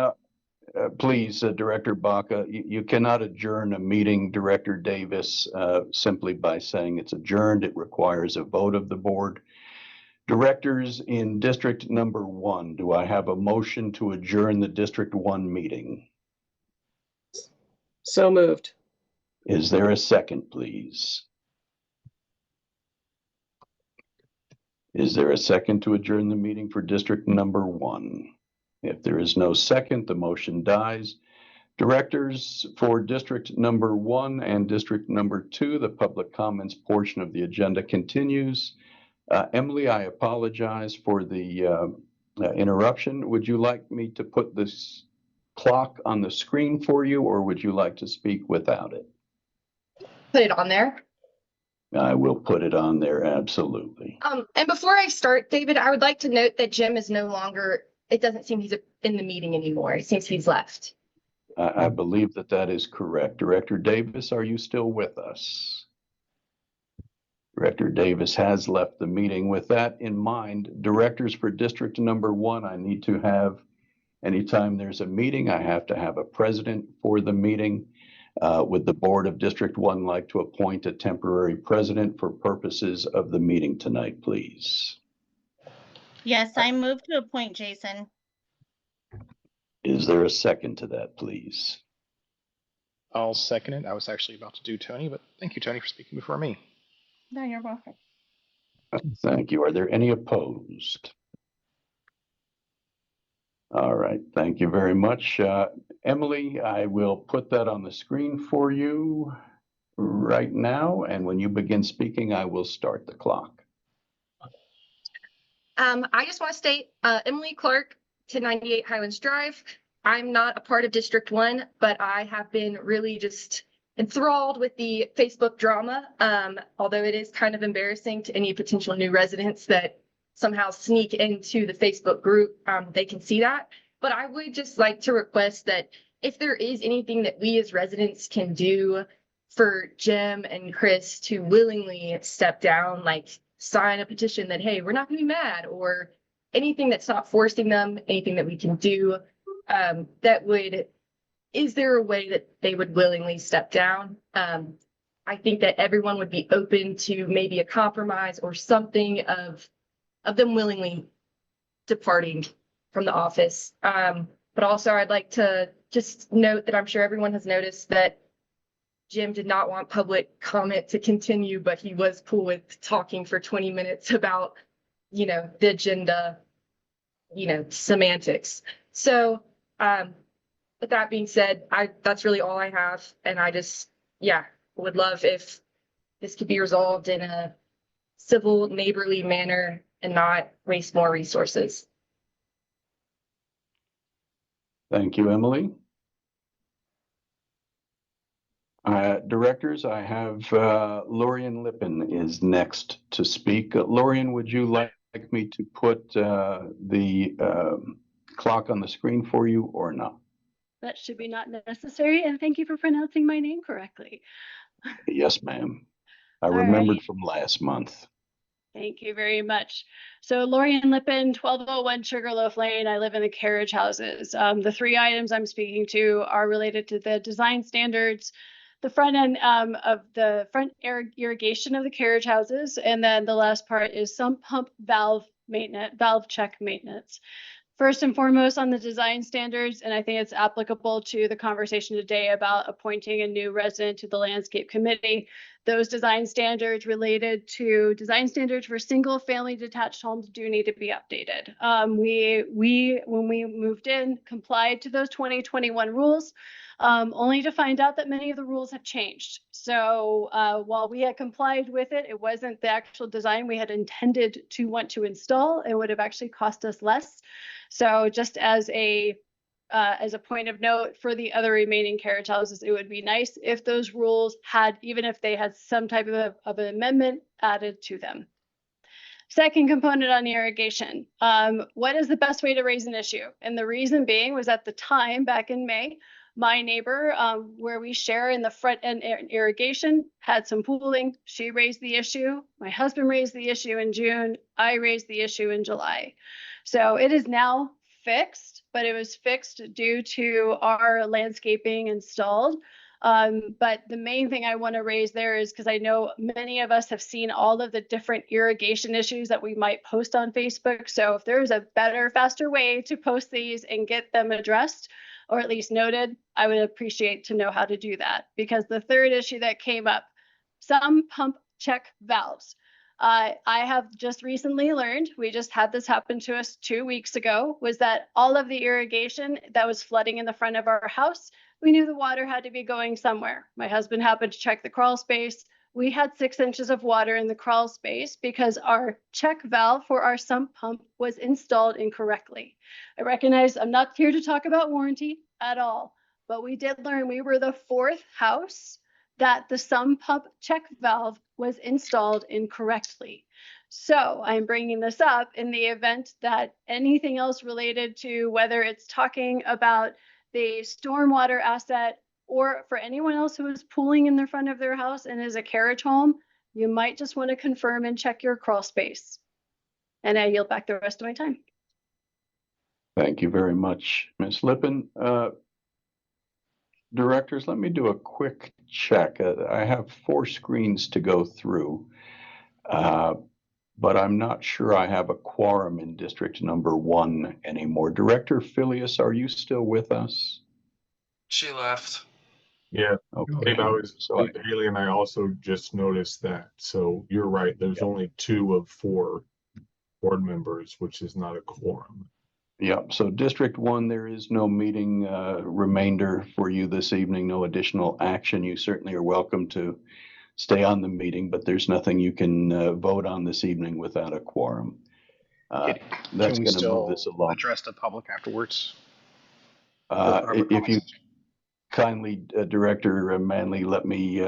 Please, Director Baca, you cannot adjourn a meeting, Director Davis, simply by saying it's adjourned. It requires a vote of the board. Directors in District Number 1, do I have a motion to adjourn the District 1 meeting? So moved. Is there a second, please? Is there a second to adjourn the meeting for District Number 1? If there is no second, the motion dies. Directors for District Number 1 and District Number 2, the public comments portion of the agenda continues. Emily, I apologize for the interruption. Would you like me to put this clock on the screen for you, or would you like to speak without it? Put it on there. I will put it on there, absolutely. And before I start, David, I would like to note that Jim is no longer, it doesn't seem he's in the meeting anymore. It seems he's left. I believe that is correct. Director Davis, are you still with us? Director Davis has left the meeting. With that in mind, directors for District Number 1, I need to have, anytime there's a meeting, I have to have a president for the meeting. Would the board of District 1 like to appoint a temporary president for purposes of the meeting tonight, please? Yes, I move to appoint Jason. Is there a second to that, please? I'll second it. I was actually about to do Tony, but thank you, Tony, for speaking before me. No, you're welcome. Thank you. Are there any opposed? All right, thank you very much. Emily, I will put that on the screen for you right now, and when you begin speaking, I will start the clock. I just want to state, Emily Clark, 1098 Highlands Drive. I'm not a part of District 1, but I have been really just enthralled with the Facebook drama, although it is kind of embarrassing to any potential new residents that somehow sneak into the Facebook group. They can see that. But I would just like to request that if there is anything that we as residents can do for Jim and Kris to willingly step down, like sign a petition that, hey, we're not going to be mad, or anything that's not forcing them, anything that we can do, is there a way that they would willingly step down? I think that everyone would be open to maybe a compromise or something of them willingly departing from the office. But also I'd like to just note that I'm sure everyone has noticed that Jim did not want public comment to continue, but he was cool with talking for 20 minutes about, the agenda, semantics. So, with that being said, that's really all I have. And I just, would love if this could be resolved in a civil, neighborly manner and not waste more resources. Thank you, Emily. Directors, I have Lorian Lippin is next to speak. Lorian, would you like me to put the clock on the screen for you or not? That should be not necessary, and thank you for pronouncing my name correctly. Yes, ma'am. I All remembered right. from last month. Thank you very much. So Lorian Lippin, 1201 Sugarloaf Lane. I live in the carriage houses. The 3 items I'm speaking to are related to the design standards, the front end of the front irrigation of the carriage houses, and then the last part is sump pump valve maintenance, valve check maintenance. First and foremost on the design standards, and I think it's applicable to the conversation today about appointing a new resident to the landscape committee. Those design standards related to design standards for single family detached homes do need to be updated. We when we moved in, complied to those 2021 rules, only to find out that many of the rules have changed. So while we had complied with it, it wasn't the actual design we had intended to want to install. It would have actually cost us less. So just as a point of note for the other remaining carriage houses, it would be nice if those rules had, even if they had some type of an amendment added to them. Second component on irrigation. What is the best way to raise an issue? And the reason being was at the time, back in May, my neighbor, where we share in the front end irrigation, had some pooling. She raised the issue. My husband raised the issue in June. I raised the issue in July. So it is now fixed, but it was fixed due to our landscaping installed. But the main thing I want to raise there is because I know many of us have seen all of the different irrigation issues that we might post on Facebook. So if there's a better, faster way to post these and get them addressed, or at least noted, I would appreciate to know how to do that. Because the third issue that came up, some pump check valves. I have just recently learned, we just had this happen to us 2 weeks ago, was that all of the irrigation that was flooding in the front of our house, we knew the water had to be going somewhere. My husband happened to check the crawl space. We had 6 inches of water in the crawl space because our check valve for our sump pump was installed incorrectly. I recognize I'm not here to talk about warranty at all, but we did learn we were the 4th house that the sump pump check valve was installed incorrectly. So I'm bringing this up in the event that anything else related to whether it's talking about the stormwater asset or for anyone else who is pooling in the front of their house and is a carriage home, you might just want to confirm and check your crawl space. And I yield back the rest of my time. Thank you very much, Ms. Lippin. Directors, let me do a quick check. I have 4 screens to go through, but I'm not sure I have a quorum in district number 1 anymore. Director Filius, are you still with us? She left. Yeah, Okay. Haley and I also just noticed that. So you're right. There's only 2 of 4 board members, which is not a quorum. Yep. So District 1, there is no meeting remainder for you this evening, no additional action. You certainly are welcome to stay on the meeting, but there's nothing you can vote on this evening without a quorum. That's Can we going to move this still along. address the public afterwards? If you kindly, Director Manley, let me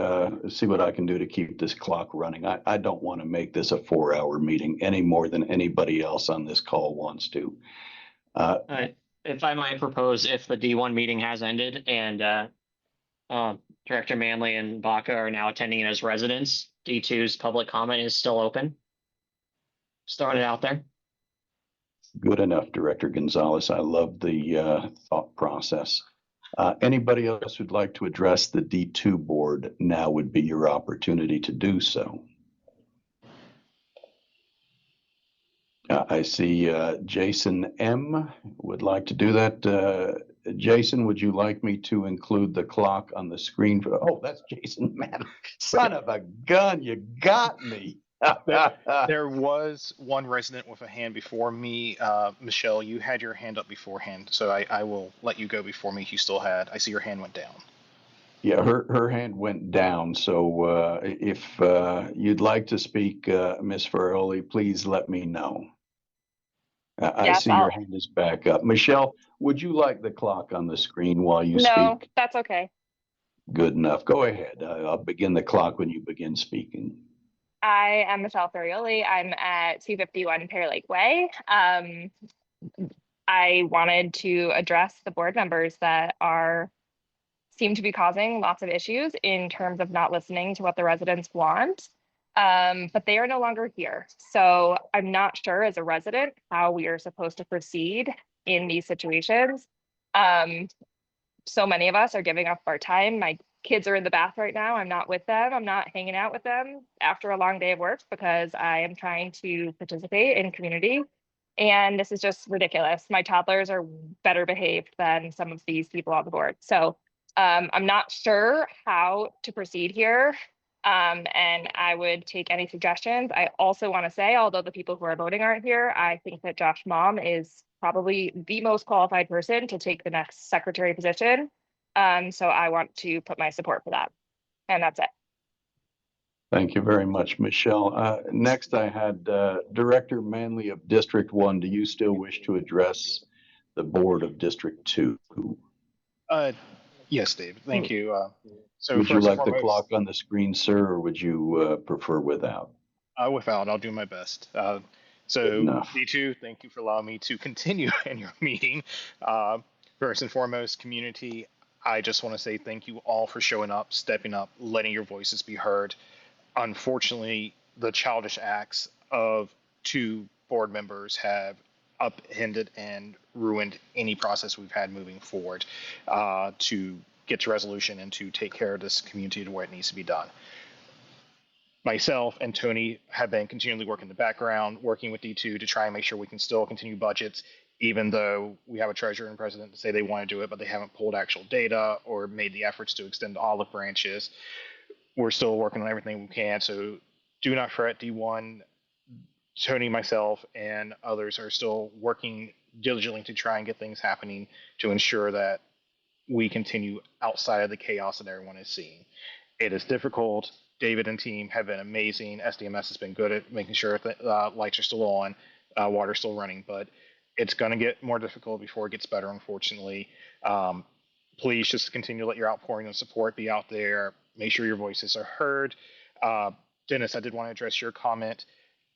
see what I can do to keep this clock running. I don't want to make this a 4-hour meeting any more than anybody else on this call wants to. If I might propose, if the D1 meeting has ended and Director Manley and Baca are now attending it as residents, D2's public comment is still open. Just throwing it out there. Good enough, Director Gonzalez. I love the thought process. Anybody else who'd like to address the D2 board, now would be your opportunity to do so. I see Jason M. would like to do that. Jason, would you like me to include the clock on the screen? Oh, that's Jason, man. Son of a gun, you got me. There was one resident with a hand before me. Michelle, you had your hand up beforehand, so I will let you go before me. You still had. I see your hand went down. Yeah, her hand went down. So if you'd like to speak, Miss Ferroli, please let me know. I Yes, see your hand is back up. Michelle, would you like the clock on the screen while you No, speak? that's okay. Good enough. Go ahead. I'll begin the clock when you begin speaking. I am Michelle Farioli. I'm at 251 Pear Lake Way. I wanted to address the board members that seem to be causing lots of issues in terms of not listening to what the residents want. But they are no longer here. So I'm not sure as a resident how we are supposed to proceed in these situations. So many of us are giving up our time. My kids are in the bath right now. I'm not with them. I'm not hanging out with them after a long day of work because I am trying to participate in community. And this is just ridiculous. My toddlers are better behaved than some of these people on the board. So I'm not sure how to proceed here. And I would take any suggestions. I also want to say, although the people who are voting aren't here, I think that Josh Mom is probably the most qualified person to take the next secretary position. So I want to put my support for that. And that's it. Thank you very much, Michelle. Next, I had Director Manley of District 1. Do you still wish to address the board of District 2? Yes, Dave. Thank you. So would you first and like the foremost, clock on the screen, sir, or would you prefer without? without, I'll do my best. Good So enough. D2, thank you for allowing me to continue in your meeting. First and foremost, community, I just want to say thank you all for showing up, stepping up, letting your voices be heard. Unfortunately, the childish acts of two board members have upended and ruined any process we've had moving forward to get to resolution and to take care of this community to where it needs to be done. Myself and Tony have been continually working in the background, working with D2 to try and make sure we can still continue budgets, even though we have a treasurer and president to say they want to do it, but they haven't pulled actual data or made the efforts to extend olive branches. We're still working on everything we can. So do not fret, D1. Tony, myself, and others are still working diligently to try and get things happening to ensure that we continue outside of the chaos that everyone is seeing. It is difficult. David and team have been amazing. SDMS has been good at making sure that lights are still on, water's still running, but it's going to get more difficult before it gets better, unfortunately. Please just continue to let your outpouring of support be out there. Make sure your voices are heard. Dennis, I did want to address your comment.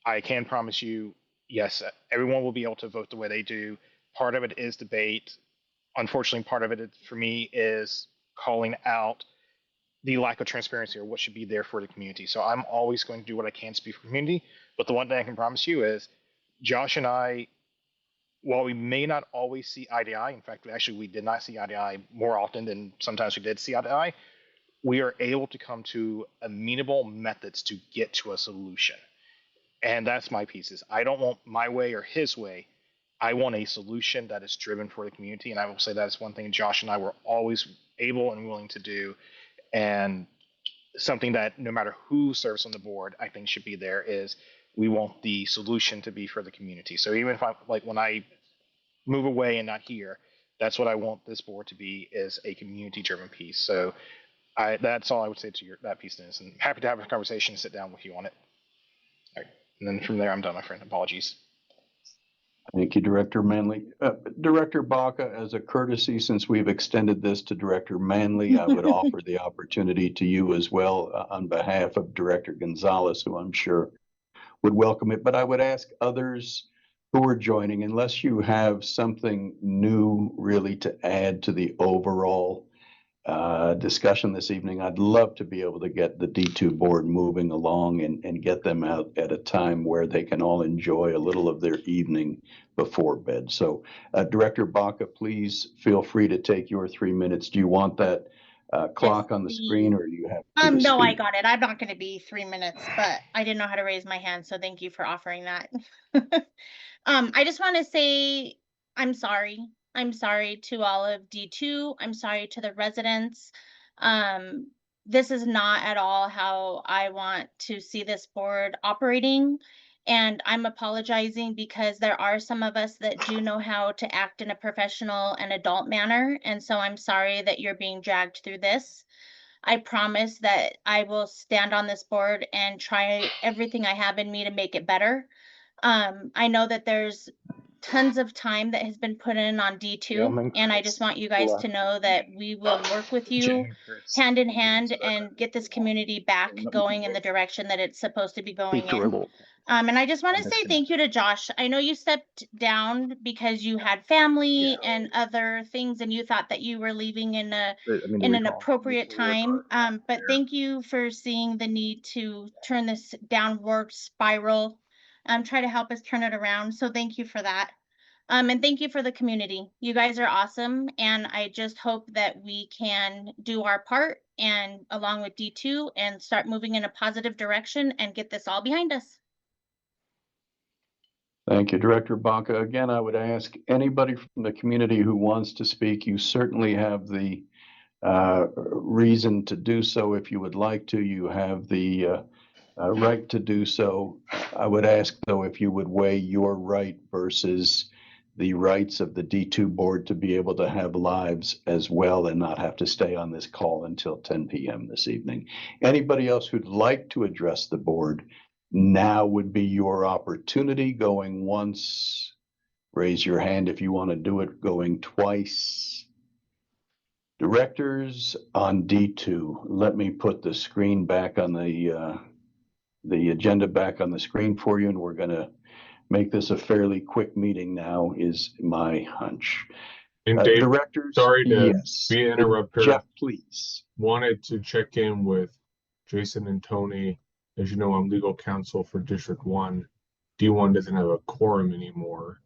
I can promise you, yes, everyone will be able to vote the way they do. Part of it is debate. Unfortunately, part of it for me is calling out the lack of transparency or what should be there for the community. So I'm always going to do what I can to speak for community. But the one thing I can promise you is Josh and I, while we may not always see eye to eye, in fact, we did not see eye to eye more often than sometimes we did see eye to eye, we are able to come to amenable methods to get to a solution. And that's my piece is I don't want my way or his way. I want a solution that is driven for the community. And I will say that is one thing Josh and I were always able and willing to do. And something that no matter who serves on the board, I think should be there is we want the solution to be for the community. So even if when I move away and not here, that's what I want this board to be is a community driven piece. So that's all I would say to that piece, Dennis. And happy to have a conversation and sit down with you on it. All right. And then from there, I'm done, my friend. Apologies. Thank you, Director Manley. Director Baca, as a courtesy, since we've extended this to Director Manley, I would offer the opportunity to you as well on behalf of Director Gonzalez, who I'm sure would welcome it. But I would ask others who are joining, unless you have something new really to add to the overall discussion this evening. I'd love to be able to get the D2 board moving along and get them out at a time where they can all enjoy a little of their evening before bed. So Director Baca, please feel free to take your 3 minutes. Do you want that clock on the screen, or do you have to No, I speak? got it. I'm not going to be 3 minutes, but I didn't know how to raise my hand, so thank you for offering that. I just want to say I'm sorry. I'm sorry to all of D2. I'm sorry to the residents. This is not at all how I want to see this board operating. And I'm apologizing because there are some of us that do know how to act in a professional and adult manner. And so I'm sorry that you're being dragged through this. I promise that I will stand on this board and try everything I have in me to make it better. I know that there's tons of time that has been put in on D2, and I just want you guys to know that we will work with you hand in hand and get this community back going in the direction that it's supposed to be going in. And I just want to say thank you to Josh. I know you stepped down because you had family and other things, and you thought that you were leaving in an appropriate time. But thank you for seeing the need to turn this downward spiral. Try to help us turn it around. So thank you for that. And thank you for the community. You guys are awesome. And I just hope that we can do our part and along with D2 and start moving in a positive direction and get this all behind us. Thank you, Director Baca. Again, I would ask anybody from the community who wants to speak, you certainly have the reason to do so. If you would like to, you have the right to do so. I would ask, though, if you would weigh your right versus the rights of the D2 board to be able to have lives as well and not have to stay on this call until 10 p.m. this evening. Anybody else who'd like to address the board, now would be your opportunity. Going once, raise your hand if you want to do it. Going twice. Directors on D2, let me put the screen back on the agenda back on the screen for you, and we're going to make this a fairly quick meeting now, is my hunch. And Dave, Directors, sorry to yes. be an interrupter. Jeff, please. Wanted to check in with Jason and Tony. As you know, I'm legal counsel for District 1. D1 doesn't have a quorum anymore.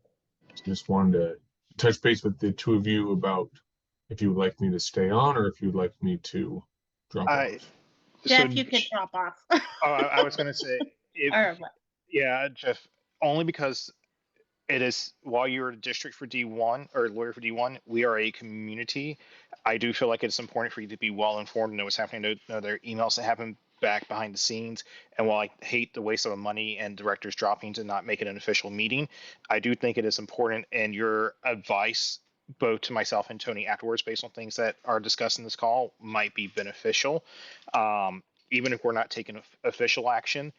Just wanted to touch base with the two of you about if you would like me to stay on or if you'd like me to drop off. Jeff, you could drop off. I was going to say, yeah, Jeff, only because it is, while you're a district for D1 or lawyer for D1, we are a community. I do feel like it's important for you to be well informed and know what's happening, to know their emails that happen back behind the scenes. And while I hate the waste of money and directors dropping to not make it an official meeting, I do think it is important, and your advice both to myself and Tony afterwards based on things that are discussed in this call might be beneficial. Even if we're not taking official action,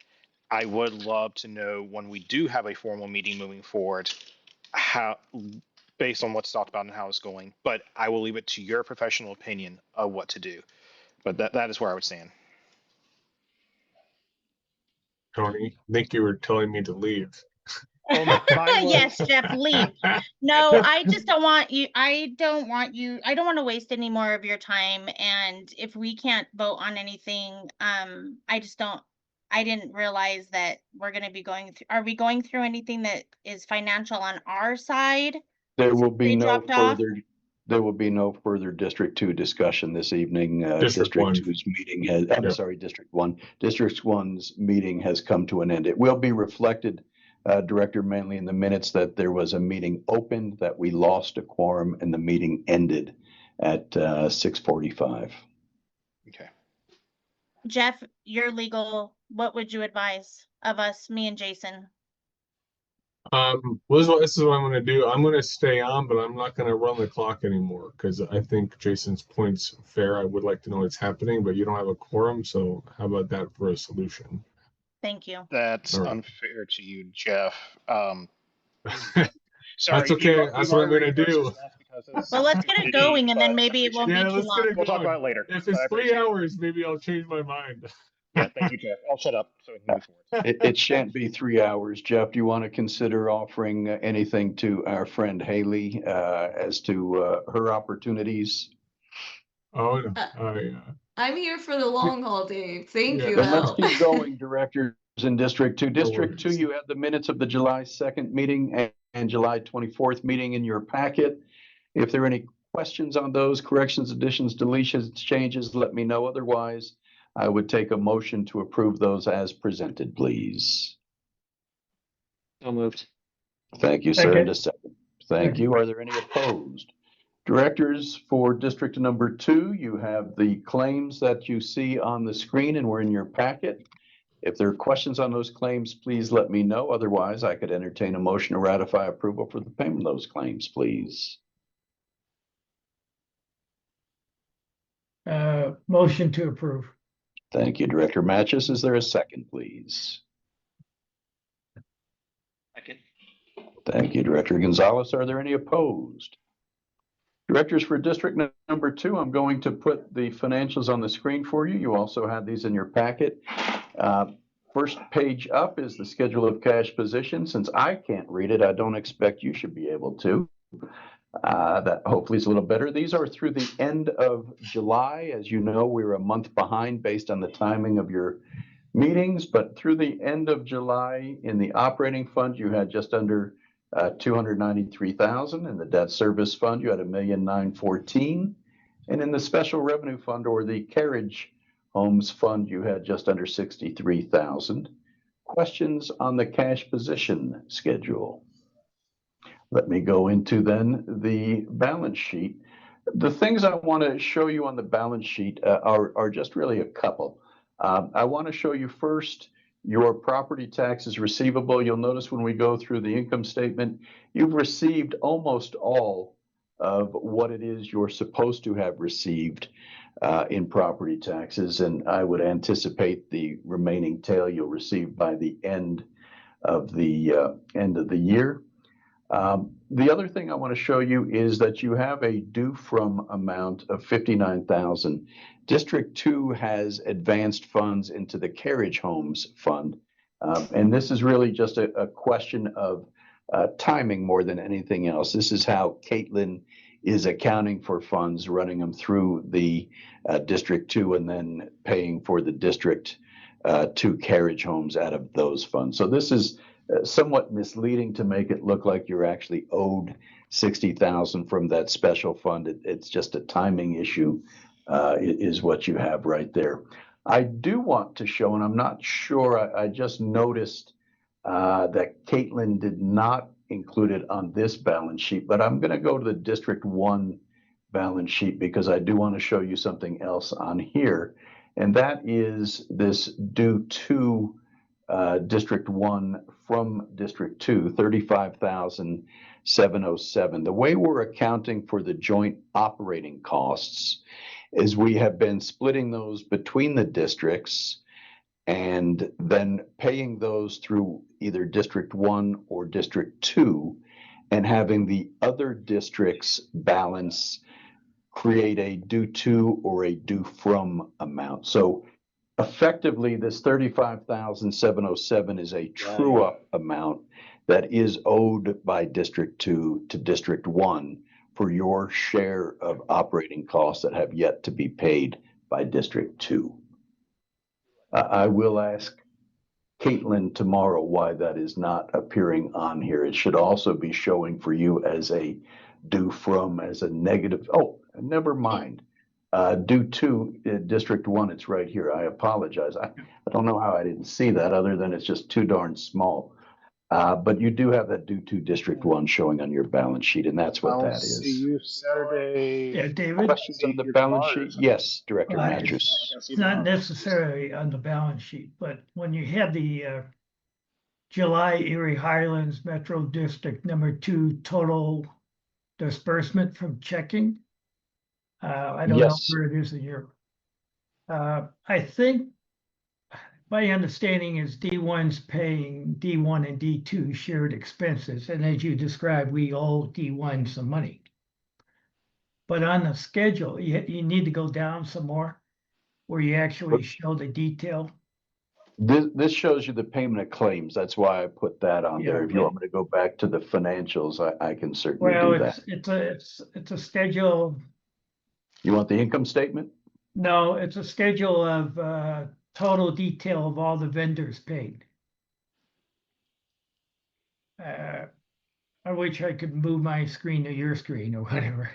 I would love to know when we do have a formal meeting moving forward, how, based on what's talked about and how it's going. But I will leave it to your professional opinion of what to do. But that is where I would stand. Tony, I think you were telling me to leave. Yes, Jeff, leave. No, I just don't want you. I don't want to waste any more of your time. And if we can't vote on anything, I didn't realize that we're going to be going through. Are we going through anything that is financial on our side? There will be no further. There will be no further District 2 discussion this evening. District 2's meeting has. I'm sorry, District 1. District 1's meeting has come to an end. It will be reflected, Director Manley, in the minutes that there was a meeting opened, that we lost a quorum, and the meeting ended at 6:45. Okay. Jeff, you're legal. What would you advise of us, me and Jason? Well, this is what I'm going to do. I'm going to stay on, but I'm not going to run the clock anymore because I think Jason's point's fair. I would like to know what's happening, but you don't have a quorum, so how about that for a solution? Thank you. That's unfair to you, Jeff. Sorry, that's okay. That's what I'm going to do. Well, let's get it going, and then maybe it won't be too long. We'll talk about it later. If it's 3 hours, maybe I'll change my mind. Yeah, thank you, Jeff. I'll shut up so we can move forward. It shan't be 3 hours. Jeff, do you want to consider offering anything to our friend Haley as to her opportunities? Oh, no. I'm here for the long haul, Dave. Thank Yeah. you, Then let's Al. keep going, directors in District 2. District 2, worries. you have the minutes of the July 2nd meeting and July 24th meeting in your packet. If there are any questions on those, corrections, additions, deletions, changes, let me know. Otherwise, I would take a motion to approve those as presented, please. So moved. Thank you, sir. And a second. Thank you. Are there any opposed? Directors, for District number 2, you have the claims that you see on the screen and were in your packet. If there are questions on those claims, please let me know. Otherwise, I could entertain a motion to ratify approval for the payment of those claims, please. Motion to approve. Thank you, Director Matches. Is there a second, please? Second. Thank you, Director Gonzalez. Are there any opposed? Directors, for District number 2, I'm going to put the financials on the screen for you. You also have these in your packet. First page up is the schedule of cash position. Since I can't read it, I don't expect you should be able to. That hopefully is a little better. These are through the end of July. As you know, we were a month behind based on the timing of your meetings, but through the end of July in the operating fund, you had just under 293,000. In the debt service fund, you had $1,914,000. And in the special revenue fund, or the carriage homes fund, you had just under 63,000. Questions on the cash position schedule? Let me go into then the balance sheet. The things I want to show you on the balance sheet are just really a couple. I want to show you first your property taxes receivable. You'll notice when we go through the income statement, you've received almost all of what it is you're supposed to have received in property taxes, and I would anticipate the remaining tail you'll receive by the end of the year. The other thing I want to show you is that you have a due from amount of $59,000. District 2 has advanced funds into the carriage homes fund. And this is really just a question of timing more than anything else. This is how Caitlin is accounting for funds, running them through the District 2 and then paying for the District 2 carriage homes out of those funds. So this is somewhat misleading to make it look like you're actually owed $60,000 from that special fund. It's just a timing issue, is what you have right there. I do want to show, and I'm not sure, I just noticed that Caitlin did not include it on this balance sheet, but I'm going to go to the District 1 balance sheet because I do want to show you something else on here, and that is this due to District 1 from District 2, $35,707. The way we're accounting for the joint operating costs is we have been splitting those between the districts and then paying those through either District 1 or District 2 and having the other districts balance create a due to or a due from amount. So effectively, this $35,707 is a true-up amount that is owed by District 2 to District 1 for your share of operating costs that have yet to be paid by District 2. I will ask Caitlin tomorrow why that is not appearing on here. It should also be showing for you as a due from, as a negative. Oh, never mind. Due to District 1, it's right here. I apologize. I don't know how I didn't see that other than it's just too darn small. But you do have that due to District 1 showing on your balance sheet, and that's what that See is. you Saturday. Yeah, David. Questions on the balance sheet? Yes, Director Mattress. It's not necessarily on the balance sheet, but when you had the July Erie Highlands Metro District number 2 total disbursement from checking, I don't know where it is in your. I think my understanding is D1's paying D1 and D2 shared expenses, and as you described, we owe D1 some money. But on the schedule, you need to go down some more, where you actually show the detail. This shows you the payment of claims. That's why I put that on there. If you want me to go back to the financials, I can certainly do that. It's a schedule. You want the income statement? No, it's a schedule of total detail of all the vendors paid. I wish I could move my screen to your screen or whatever.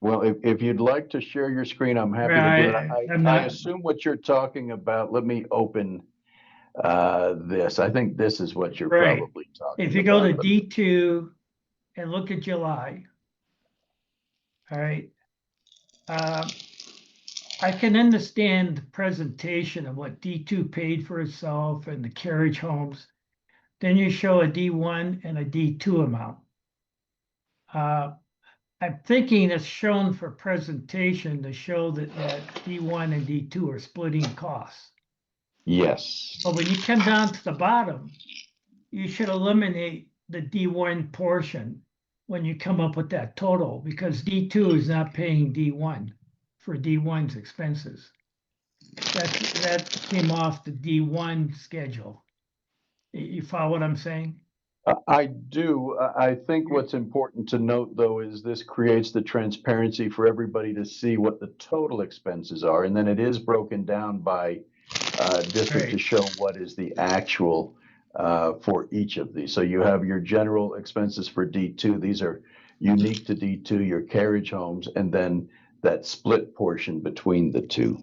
Well, if you'd like to share your screen, I'm happy to do it. I'm I not- assume what you're talking about. Let me open this. I think this is what you're Right. probably talking If you go to about. D2 and look at July, all right, I can understand the presentation of what D2 paid for itself and the carriage homes. Then you show a D1 and a D2 amount. I'm thinking it's shown for presentation to show that D1 and D2 are splitting costs. Yes. But when you come down to the bottom, you should eliminate the D1 portion when you come up with that total, because D2 is not paying D1 for D1's expenses. That came off the D1 schedule. You follow what I'm saying? I do. I think what's important to note, though, is this creates the transparency for everybody to see what the total expenses are. And then it is broken down by district to show what is the actual for each of these. So you have your general expenses for D2. These are unique to D2, your carriage homes, and then that split portion between the two.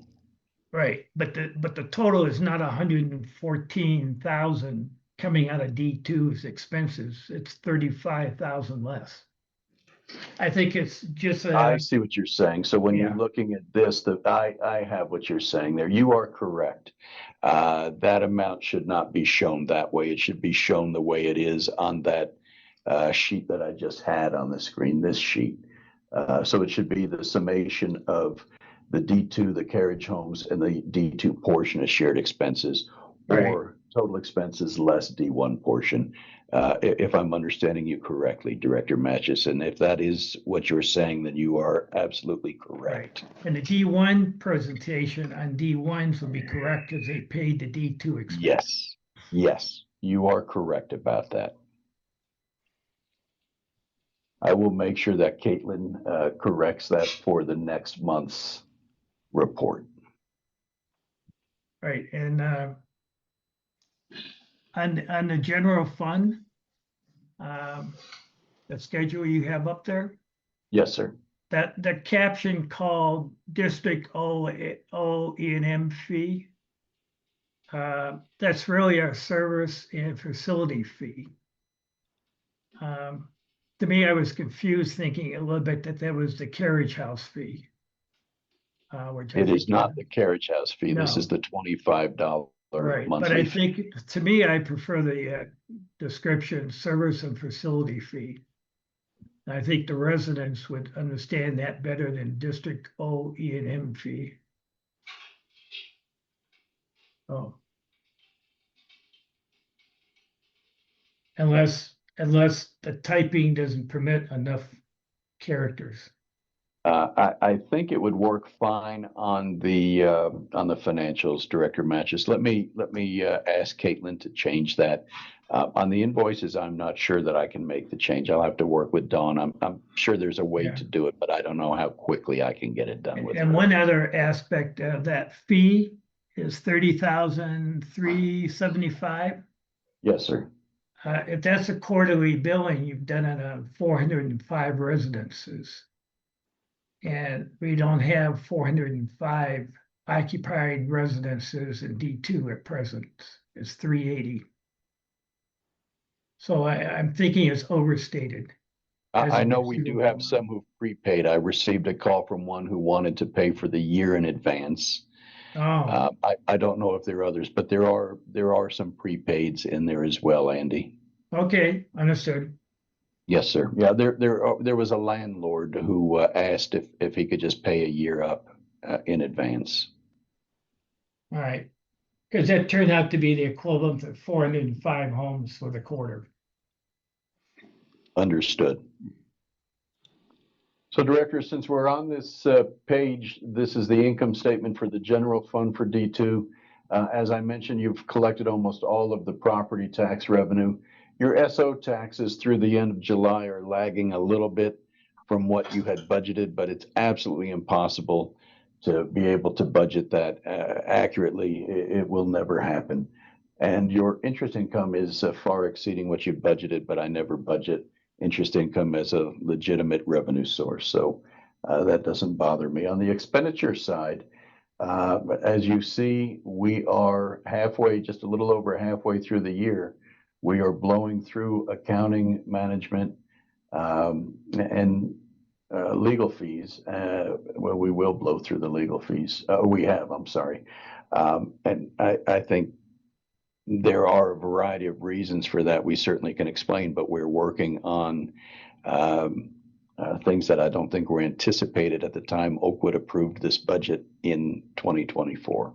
Right, but the total is not 114,000 coming out of D2's expenses. It's 35,000 less. I think it's just I see what you're saying. So when you're looking at this, I have what you're saying there. You are correct. That amount should not be shown that way. It should be shown the way it is on that sheet that I just had on the screen, this sheet. So it should be the summation of the D2, the carriage homes, and the D2 portion of shared expenses, or total expenses less D1 portion, if I'm understanding you correctly, Director Matchis. And if that is what you're saying, then you are absolutely correct. And the D1 presentation on D1s will be correct because they paid the D2 expense. Yes, yes, you are correct about that. I will make sure that Caitlin corrects that for the next month's report. Right, and on the general fund, the schedule you have up there, Yes, sir. that the caption called District O E&M fee, that's really our service and facility fee. To me, I was confused thinking a little bit that was the carriage house fee. Which It is not the carriage house fee. This No. is the $25 Right, monthly but I fee. think, to me, I prefer the description, service and facility fee. I think the residents would understand that better than District O E&M fee. Oh. Unless the typing doesn't permit enough characters. I think it would work fine on the financials, Director Matchis. Let me ask Caitlin to change that. On the invoices, I'm not sure that I can make the change. I'll have to work with Dawn. I'm sure there's a way to do it, but I don't know how quickly I can get it done with And her. one other aspect of that fee is $30,375. Yes, sir. If that's a quarterly billing, you've done it on 405 residences. And we don't have 405 occupied residences in D2 at present. It's 380. So I'm thinking it's overstated. I know we do have some who've prepaid. I received a call from one who wanted to pay for the year in advance. Oh, I don't know if there are others, but there are some prepaids in there as well, Andy. okay, understood. Yes, sir. Yeah, there was a landlord who asked if he could just pay a year up in advance. All right. Because that turned out to be the equivalent of 405 homes for the quarter. Understood. So, Director, since we're on this page, this is the income statement for the general fund for D2. As I mentioned, you've collected almost all of the property tax revenue. Your SO taxes through the end of July are lagging a little bit from what you had budgeted, but it's absolutely impossible to be able to budget that accurately. It will never happen. And your interest income is far exceeding what you budgeted, but I never budget interest income as a legitimate revenue source. So that doesn't bother me. On the expenditure side, as you see, we are halfway, just a little over halfway through the year. We are blowing through accounting, management, and legal fees. Well, we will blow through the legal fees. I'm sorry. And I think there are a variety of reasons for that we certainly can explain, but we're working on things that I don't think were anticipated at the time Oakwood approved this budget in 2024.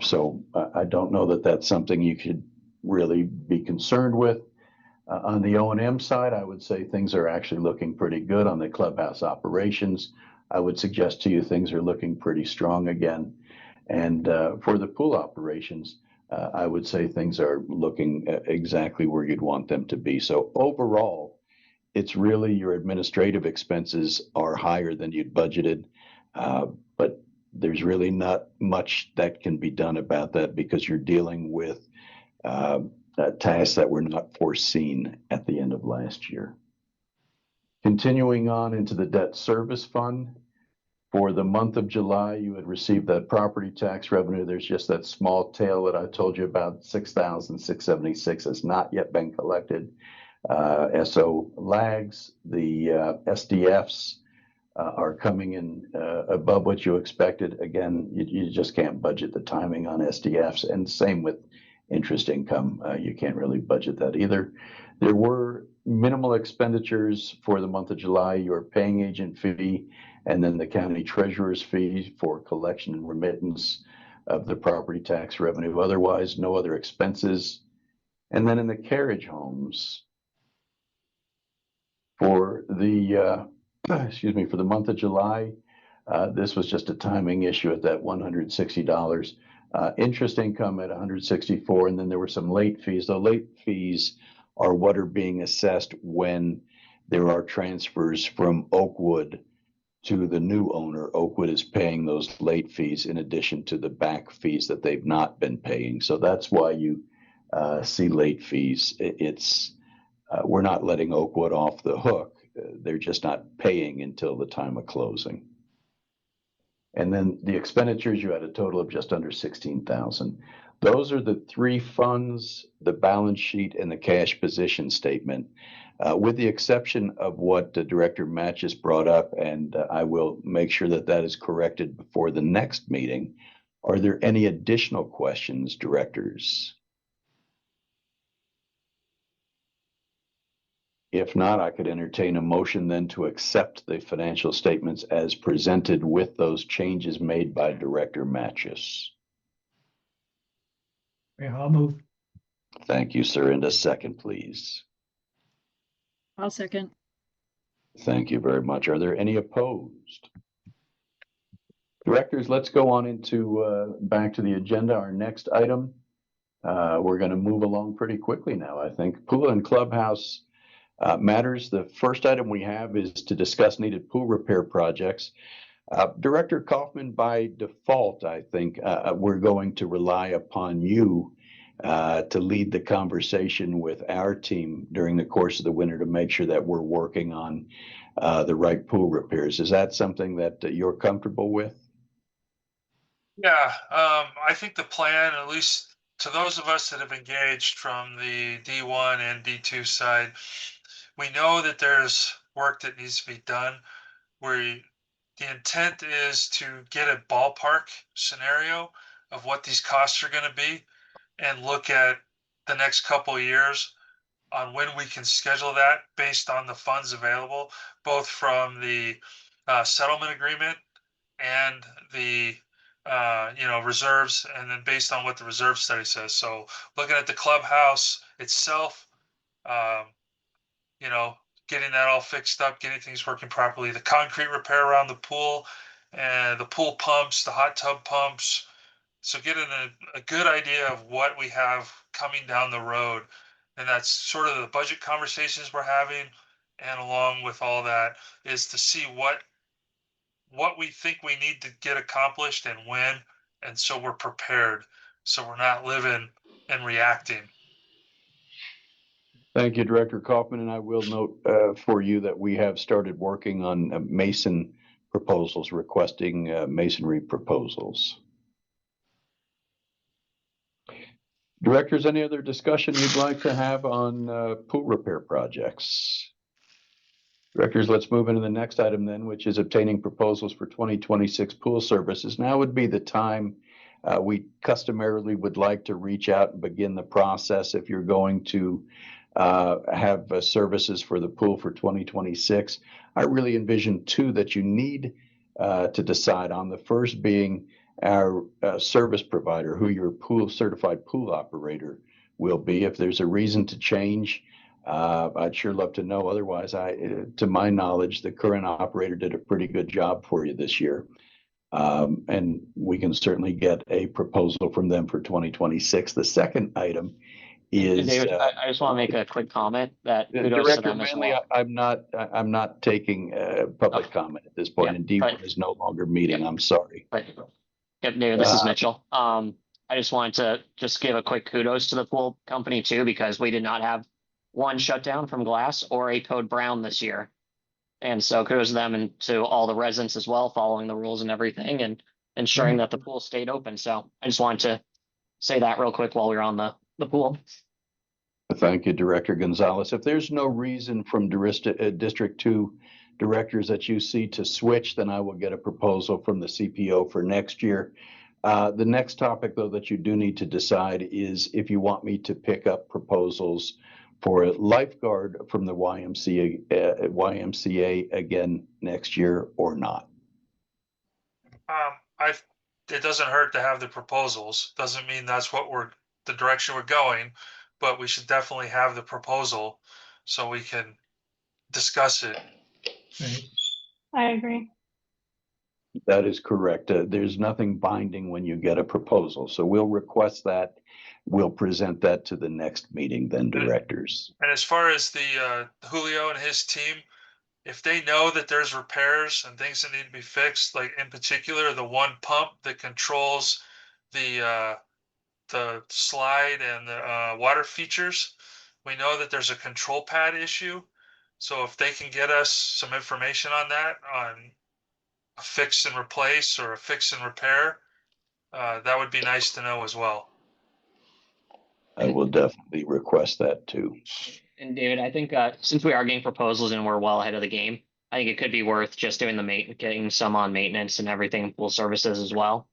So I don't know that that's something you could really be concerned with. On the O&M side, I would say things are actually looking pretty good. On the clubhouse operations, I would suggest to you things are looking pretty strong again. And for the pool operations, I would say things are looking exactly where you'd want them to be. So overall, it's really your administrative expenses are higher than you'd budgeted, but there's really not much that can be done about that because you're dealing with tasks that were not foreseen at the end of last year. Continuing on into the debt service fund, for the month of July, you had received that property tax revenue. There's just that small tail that I told you about, $6,676 has not yet been collected. SO lags, the SDFs are coming in above what you expected. Again, you just can't budget the timing on SDFs, and same with interest income. You can't really budget that either. There were minimal expenditures for the month of July. Your paying agent fee and then the county treasurer's fee for collection and remittance of the property tax revenue. Otherwise, no other expenses. And then in the carriage homes, for the for the month of July, this was just a timing issue at that $160. Interest income at $164, and then there were some late fees. The late fees are what are being assessed when there are transfers from Oakwood to the new owner. Oakwood is paying those late fees in addition to the back fees that they've not been paying. So that's why you see late fees. We're not letting Oakwood off the hook. They're just not paying until the time of closing. And then the expenditures, you had a total of just under $16,000. Those are the three funds, the balance sheet and the cash position statement, with the exception of what Director Matches brought up, and I will make sure that that is corrected before the next meeting. Are there any additional questions, directors? If not, I could entertain a motion then to accept the financial statements as presented with those changes made by Director Matches. Yeah, I'll move. Thank you, sir. And a second, please. I'll second. Thank you very much. Are there any opposed? Directors, let's go on into back to the agenda. Our next item, we're going to move along pretty quickly now, I think. Pool and clubhouse matters. The first item we have is to discuss needed pool repair projects. Director Kaufman, by default, I think we're going to rely upon you to lead the conversation with our team during the course of the winter to make sure that we're working on the right pool repairs. Is that something that you're comfortable with? Yeah, I think the plan, at least to those of us that have engaged from the D1 and D2 side, we know that there's work that needs to be done. The intent is to get a ballpark scenario of what these costs are going to be and look at the next couple of years on when we can schedule that based on the funds available, both from the settlement agreement and the reserves, and then based on what the reserve study says. So looking at the clubhouse itself, getting that all fixed up, getting things working properly, the concrete repair around the pool, and the pool pumps, the hot tub pumps. So getting a good idea of what we have coming down the road. And that's sort of the budget conversations we're having. and along with all that is to see what we think we need to get accomplished and when, and so we're prepared, so we're not living and reacting. Thank you, Director Kaufman, and I will note for you that we have started working on mason proposals, requesting masonry proposals. Directors, any other discussion you'd like to have on pool repair projects? Directors, let's move into the next item then, which is obtaining proposals for 2026 pool services. Now would be the time we customarily would like to reach out and begin the process if you're going to have services for the pool for 2026. I really envision two that you need to decide on. The first being our service provider, who your pool certified pool operator will be. If there's a reason to change, I'd sure love to know. Otherwise, to my knowledge, the current operator did a pretty good job for you this year. And we can certainly get a proposal from them for 2026. The second item is David, I just want to make a quick comment that kudos to Director them as Manley, well. I'm not taking public comment at this point, and D1 is no longer meeting. I'm sorry. Yep, David, this is Mitchell. I just wanted to just give a quick kudos to the pool company too, because we did not have one shutdown from glass or a code brown this year. And so kudos to them and to all the residents as well, following the rules and everything and ensuring that the pool stayed open. So I just wanted to say that real quick while we were on the pool. Thank you, Director Gonzalez. If there's no reason from District 2 directors that you see to switch, then I will get a proposal from the CPO for next year. The next topic, though, that you do need to decide is if you want me to pick up proposals for a lifeguard from the YMCA again next year or not. It doesn't hurt to have the proposals. Doesn't mean that's the direction we're going, but we should definitely have the proposal so we can discuss it. I agree. That is correct. There's nothing binding when you get a proposal. So we'll request that. We'll present that to the next meeting then, directors. And as far as the Julio and his team, if they know that there's repairs and things that need to be fixed, like in particular, the one pump that controls the slide and the water features, we know that there's a control pad issue. So if they can get us some information on that, on a fix and replace or a fix and repair, that would be nice to know as well. I will definitely request that too. And David, I think since we are getting proposals and we're well ahead of the game, I think it could be worth just doing getting some on maintenance and everything, pool services as well.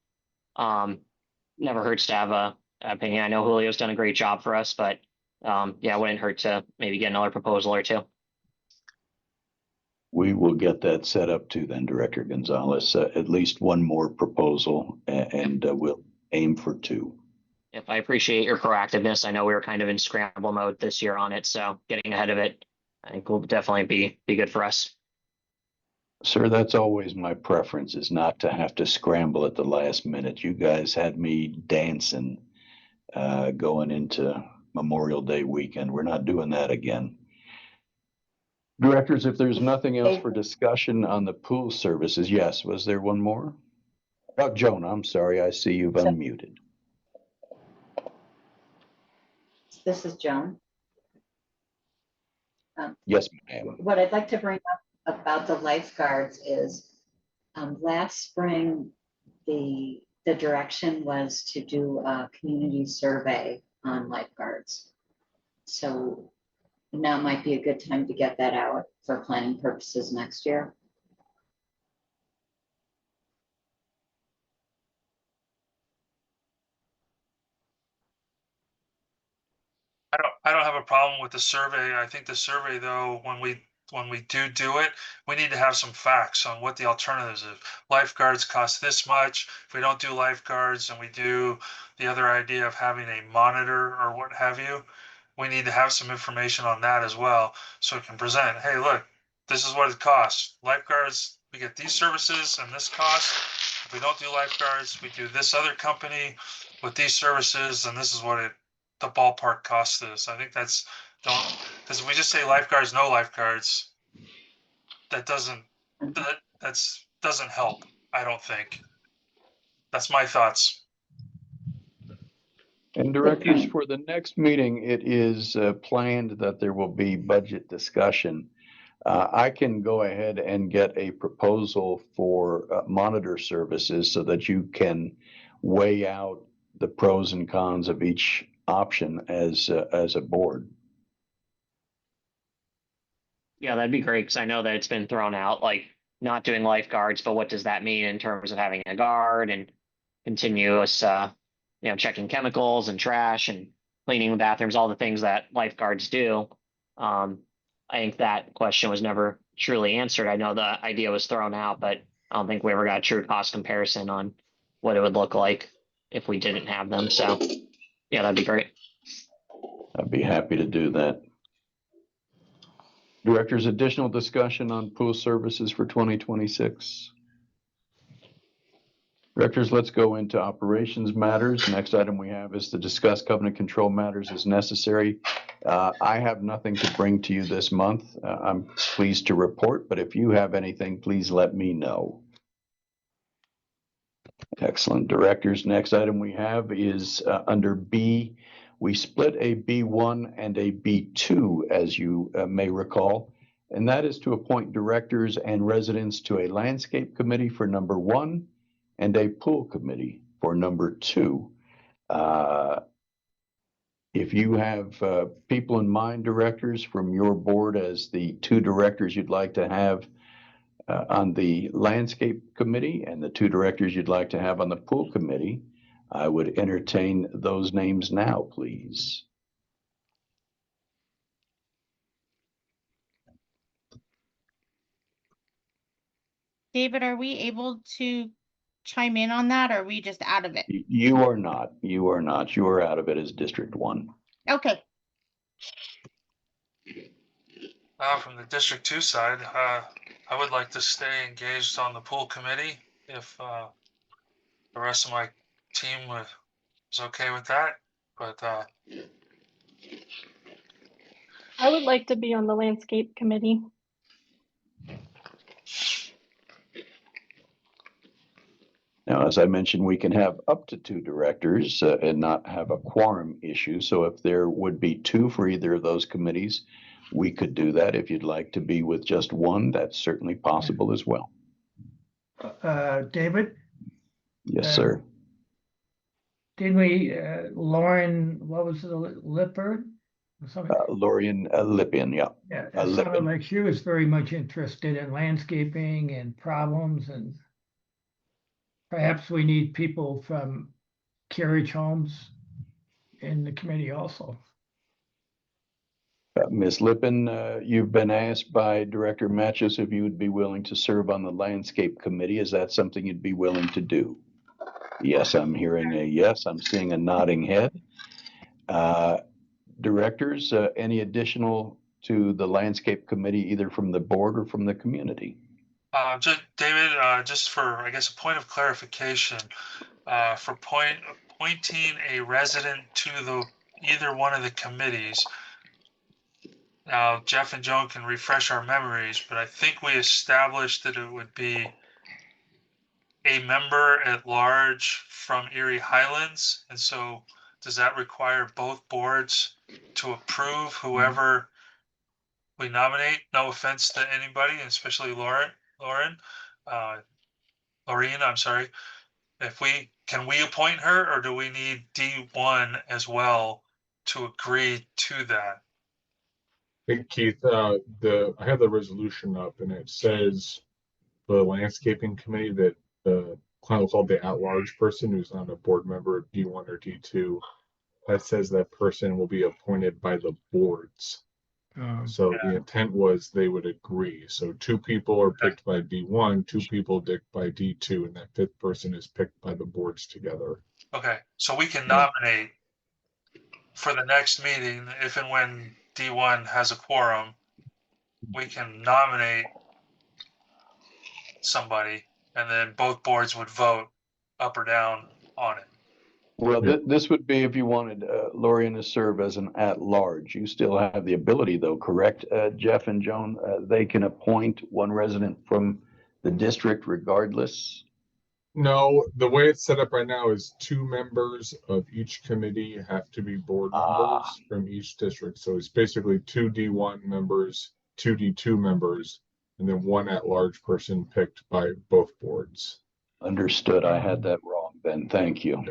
Never hurts to have a opinion. I know Julio's done a great job for us, but yeah, it wouldn't hurt to maybe get another proposal or two. We will get that set up too then, Director Gonzalez, at least one more proposal, and we'll aim for two. If I appreciate your proactiveness. I know we were kind of in scramble mode this year on it, so getting ahead of it, I think will definitely be good for us. Sir, that's always my preference, is not to have to scramble at the last minute. You guys had me dancing going into Memorial Day weekend. We're not doing that again. Directors, if there's nothing else for discussion on the pool services, yes, was there one more? Oh, Joan, I'm sorry, I see you've unmuted. This is Joan. Yes, ma'am. What I'd like to bring up about the lifeguards is last spring, the direction was to do a community survey on lifeguards. So now might be a good time to get that out for planning purposes next year. I don't have a problem with the survey. I think the survey, though, when we do it, we need to have some facts on what the alternatives is. Lifeguards cost this much. If we don't do lifeguards and we do the other idea of having a monitor or what have you, we need to have some information on that as well, so we can present, hey, look, this is what it costs. Lifeguards, we get these services and this cost. If we don't do lifeguards, we do this other company with these services, and this is what the ballpark cost is. I think because if we just say lifeguards, no lifeguards, that doesn't help. I don't think. That's my thoughts. And directors, for the next meeting, it is planned that there will be budget discussion. I can go ahead and get a proposal for monitor services so that you can weigh out the pros and cons of each option as a board. Yeah, that'd be great because I know that it's been thrown out, like not doing lifeguards, but what does that mean in terms of having a guard and continuous, checking chemicals and trash and cleaning the bathrooms, all the things that lifeguards do. I think that question was never truly answered. I know the idea was thrown out, but I don't think we ever got a true cost comparison on what it would look like if we didn't have them. So yeah, that'd be great. I'd be happy to do that. Directors, additional discussion on pool services for 2026. Directors, let's go into operations matters. Next item we have is to discuss covenant control matters as necessary. I have nothing to bring to you this month. I'm pleased to report, but if you have anything, please let me know. Excellent. Directors, next item we have is under B. We split a B1 and a B2, as you may recall, and that is to appoint directors and residents to a landscape committee for number 1 and a pool committee for number 2. If you have people in mind, directors, from your board as the 2 directors you'd like to have on the landscape committee and the 2 directors you'd like to have on the pool committee, I would entertain those names now, please. David, are we able to chime in on that, or are we just out of it? You are not. You are not. You are out of it as District 1. Okay. From the District 2 side, I would like to stay engaged on the pool committee if the rest of my team is okay with that. But I would like to be on the landscape committee. Now, as I mentioned, we can have up to 2 directors and not have a quorum issue. So if there would be 2 for either of those committees, we could do that. If you'd like to be with just 1, that's certainly possible as well. David? Yes, sir. Didn't we, Lauren, what was the Lippard? Lorian Lippian, yeah. Yeah, it sounded like she was very much interested in landscaping and problems, and perhaps we need people from Carriage Homes in the committee also. Ms. Lippin, you've been asked by Director Matches if you would be willing to serve on the landscape committee. Is that something you'd be willing to do? Yes, I'm hearing a yes. I'm seeing a nodding head. Directors, any additional to the landscape committee, either from the board or from the community? David, just for, I guess, a point of clarification, for appointing a resident to either one of the committees. Now, Jeff and Joan can refresh our memories, but I think we established that it would be a member at large from Erie Highlands. And so does that require both boards to approve whoever we nominate? No offense to anybody, especially Lorraine, I'm sorry. Can we appoint her, or do we need D1 as to agree to that? Hey, Keith, I have the resolution up, and it says the landscaping committee that the client will call the at-large person who's not a board member of D1 or D2. That says that person will be appointed by the boards. So the intent was they would agree. So 2 people are picked by D1, 2 people picked by D2, and that 5th person is picked by the boards together. Okay, so we can nominate for the next meeting, if and when D1 has a quorum, we can nominate somebody, and then both boards would vote up or down on it. Well, this would be if you wanted Lorian to serve as an at-large. You still have the ability, though, correct, Jeff and Joan? They can appoint one resident from the district regardless? No, the way it's set up right now is 2 members of each committee have to be board members from each district. So it's basically 2 D1 members, 2 D2 members, and then 1 at-large person picked by both boards. Understood. I had that wrong then. Thank you.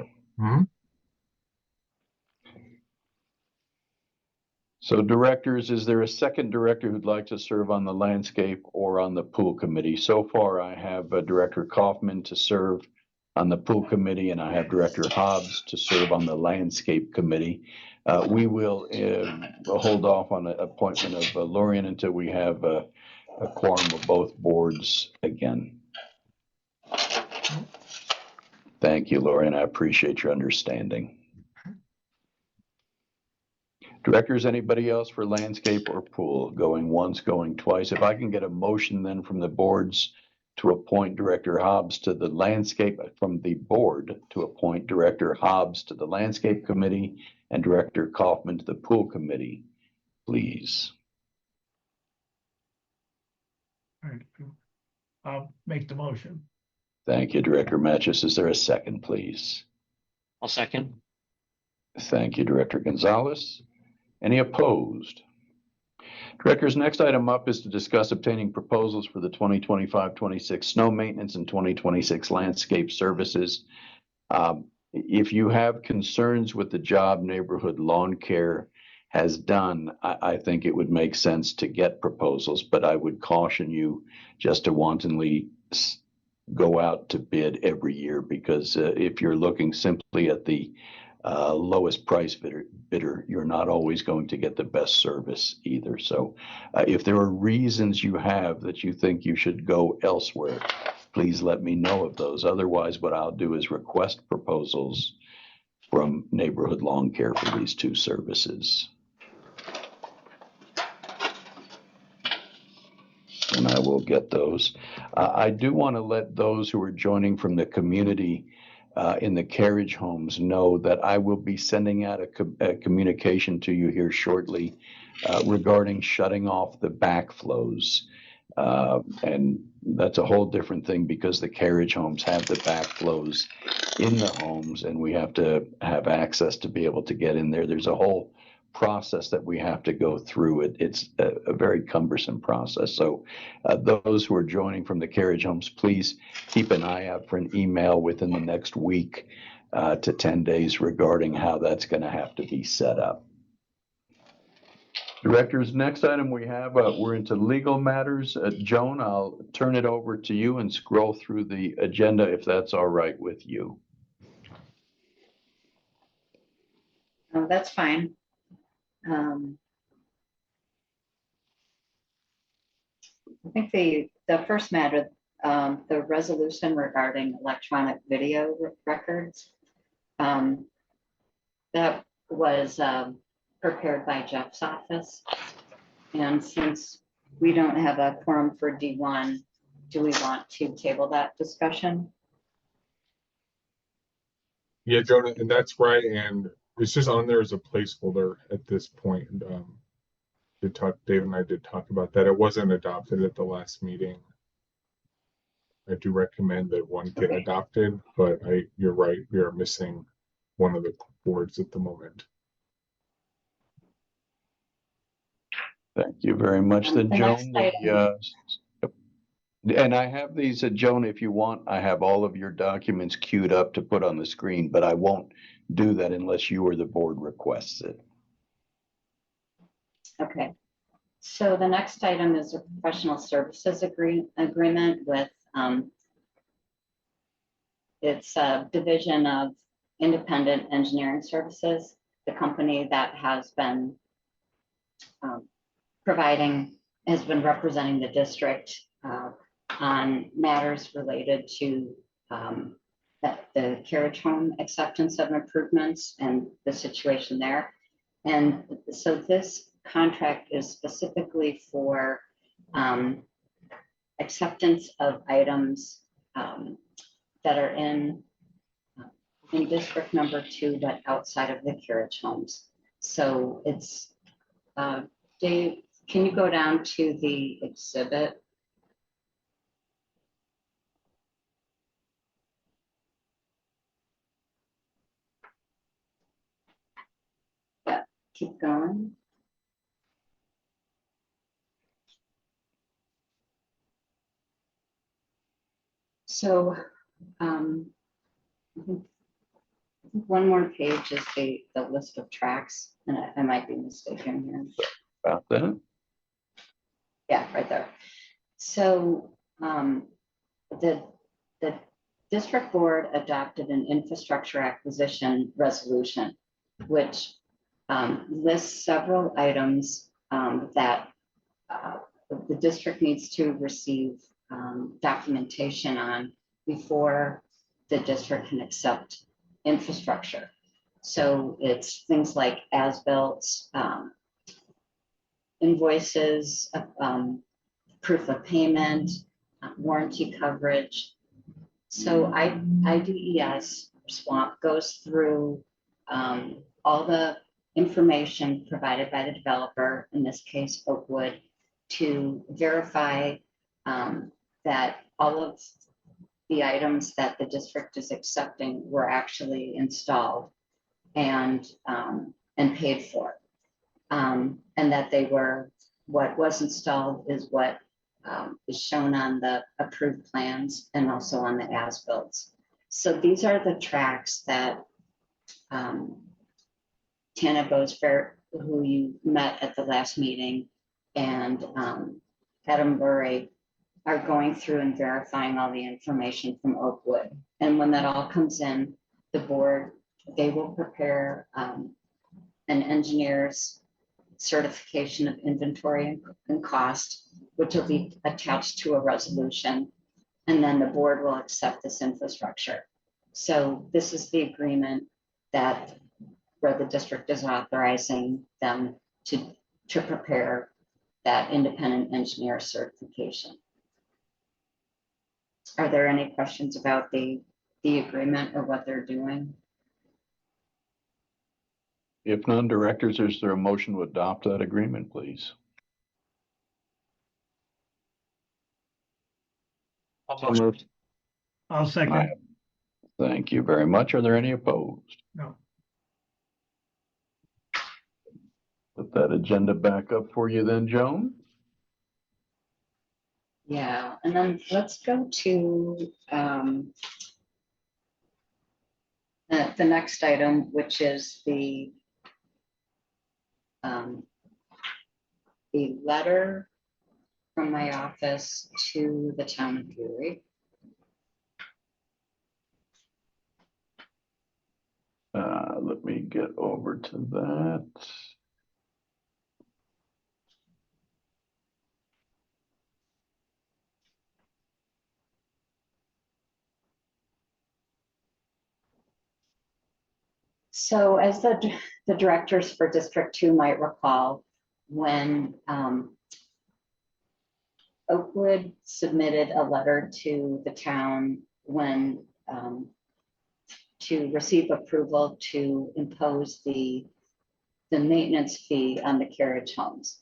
So directors, is there a second director who'd like to serve on the landscape or on the pool committee? So far, I have Director Kaufman to serve on the pool committee, and I have Director Hobbs to serve on the landscape committee. We will hold off on the appointment of Lorian until we have a quorum of both boards again. Thank you, Lorian. I appreciate your understanding. Directors, anybody else for landscape or pool? Going once, going twice. If I can get a motion then from the boards to appoint Director Hobbs to the landscape, from the board to appoint Director Hobbs to the landscape committee and Director Kaufman to the pool committee, please. All right. I'll make the motion. Thank you, Director Matchis. Is there a second, please? I'll second. Thank you, Director Gonzalez. Any opposed? Directors, next item up is to discuss obtaining proposals for the 2025-26 snow maintenance and 2026 landscape services. If you have concerns with the job Neighborhood Lawn Care has done, I think it would make sense to get proposals, but I would caution you just to wantonly go out to bid every year, because if you're looking simply at the lowest price bidder, you're not always going to get the best service either. So if there are reasons you have that you think you should go elsewhere, please let me know of those. Otherwise, what I'll do is request proposals from Neighborhood Lawn Care for these 2 services. And I will get those. I do want to let those who are joining from the community in the carriage homes know that I will be sending out a communication to you here shortly regarding shutting off the backflows. And that's a whole different thing, because the carriage homes have the backflows in the homes, and we have to have access to be able to get in there. There's a whole process that we have to go through. It's a very cumbersome process. So those who are joining from the carriage homes, please keep an eye out for an email within the next week to 10 days regarding how that's going to have to be set up. Directors, next item we have, we're into legal matters. Joan, I'll turn it over to you and scroll through the agenda if that's all right with you. Oh, that's fine. I think the first matter, the resolution regarding electronic video records, that was prepared by Jeff's office. And since we don't have a quorum for D1, do we want to table that discussion? Yeah, Jonah, and that's right. And it's just on there as a placeholder at this point. Dave and I did talk about that. It wasn't adopted at the last meeting. I do recommend that one get adopted, but you're right. We are missing one of the boards at the moment. Thank you very much. Then, Joan, and I have these, Joan, if you want, I have all of your documents queued up to put on the screen, but I won't do that unless you or the board requests it. Okay. So the next item is a professional services agreement with, it's a division of Independent Engineering Services, the company that has been has been representing the district on matters related to the carriage home acceptance of improvements and the situation there. And so this contract is specifically for acceptance of items that are in in district number 2, but outside of the carriage homes. So it's, Dave, can you go down to the exhibit? Yeah, keep going. So I think one more page is the list of tracks, and I might be mistaken here. About that. Yeah, right there. So the district board adopted an infrastructure acquisition resolution, which lists several items that the district needs to receive documentation on before the district can accept infrastructure. So it's things like as-built, invoices, proof of payment, warranty coverage. So IDES SWAMP goes through all the information provided by the developer, in this case Oakwood, to verify that all of the items that the district is accepting were actually installed and paid for, and that they were, what was installed is what is shown on the approved plans and also on the as-builts. So these are the tracks that Tana Bosfair, who you met at the last meeting, and Adam Murray are going through and verifying all the information from Oakwood. And when that all comes in, the board, they will prepare an engineer's certification of inventory and cost, which will be attached to a resolution. And then the board will accept this infrastructure. So this is the agreement that where the district is authorizing them to prepare that independent engineer certification. Are there any questions about the agreement or what they're doing? If none, directors, is there a motion to adopt that agreement, please? So moved. I'll second. Thank you very much. Are there any opposed? No. Put that agenda back up for you then, Joan. Yeah, and then let's go to the next item, which is the letter from my office to the town of Erie. Let me get over to that. So as the directors for District 2 might recall, when Oakwood submitted a letter to the town when to receive approval to impose the maintenance fee on the carriage homes.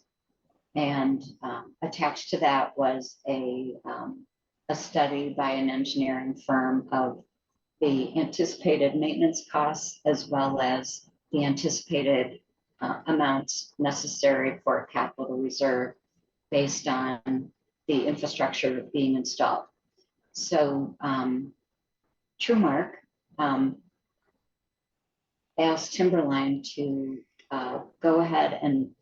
And attached to that was a study by an engineering firm of the anticipated maintenance costs as well as the anticipated amounts necessary for a capital reserve based on the infrastructure being installed. So TrueMark asked Timberline to go ahead and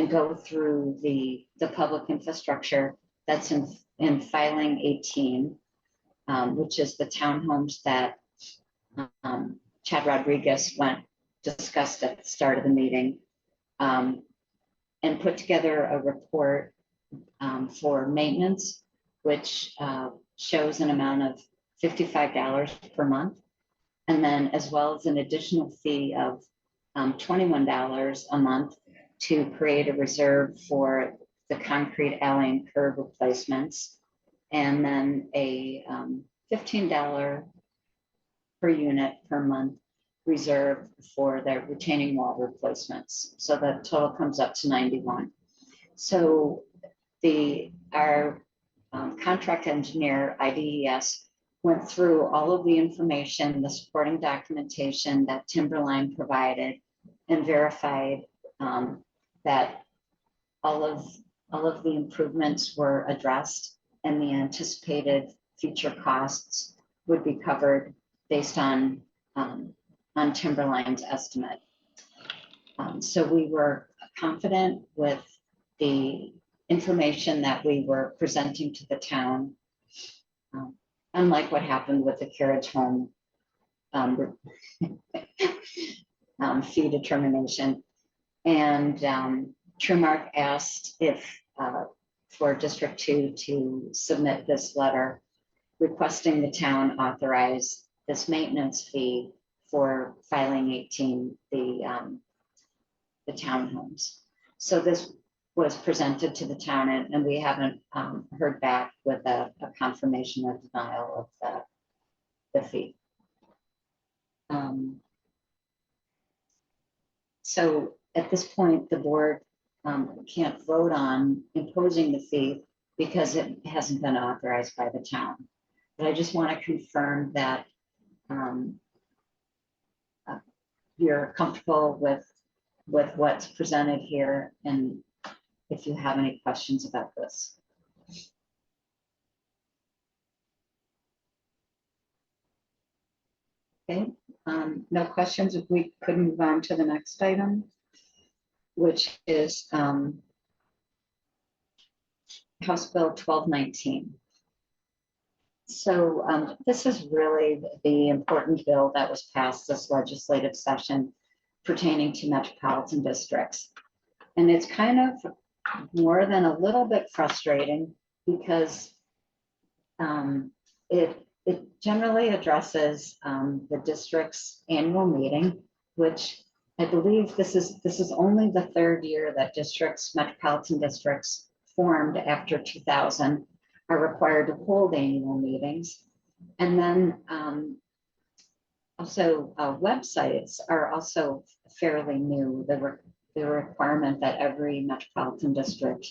go through the public infrastructure that's in filing 18, which is the townhomes that Chad Rodriguez discussed at the start of the meeting, and put together a report for maintenance, which shows an amount of $55 per month. And then as well as an additional fee of $21 a month to create a reserve for the concrete alley and curb replacements. And then a $15 per unit per month reserved for their retaining wall replacements. So the total comes up to 91. So our contract engineer, IDES, went through all of the information, the supporting documentation that Timberline provided, and verified that all of the improvements were addressed and the anticipated future costs would be covered based on Timberline's estimate. So we were confident with the information that we were presenting to the town, unlike what happened with the carriage home fee determination. And Trumark asked if for District 2 to submit this letter requesting the town authorize this maintenance fee for filing 18, the townhomes. So this was presented to the town, and we haven't heard back with a confirmation or denial of the fee. So at this point, the board can't vote on imposing the fee because it hasn't been authorized by the town. But I just want to confirm that you're comfortable with what's presented here, and if you have any questions about this. Okay, no questions. If we could move on to the next item, which is House Bill 1219. So this is really the important bill that was passed this legislative session pertaining to metropolitan districts. And it's kind of more than a little bit frustrating because it generally addresses the district's annual meeting, which I believe this is only the third year that metropolitan districts formed after 2000 are required to hold annual meetings. And then also websites are also fairly new. The requirement that every metropolitan district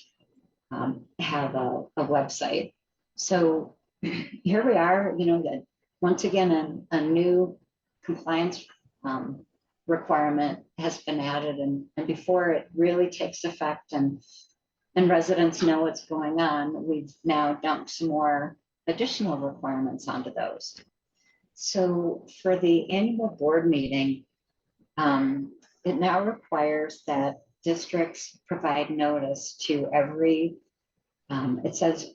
have a website. So here we are, that once again, a new compliance requirement has been added, and before it really takes effect and residents know what's going on, we've now dumped some more additional requirements onto those. So for the annual board meeting, it now requires that districts provide notice to every, it says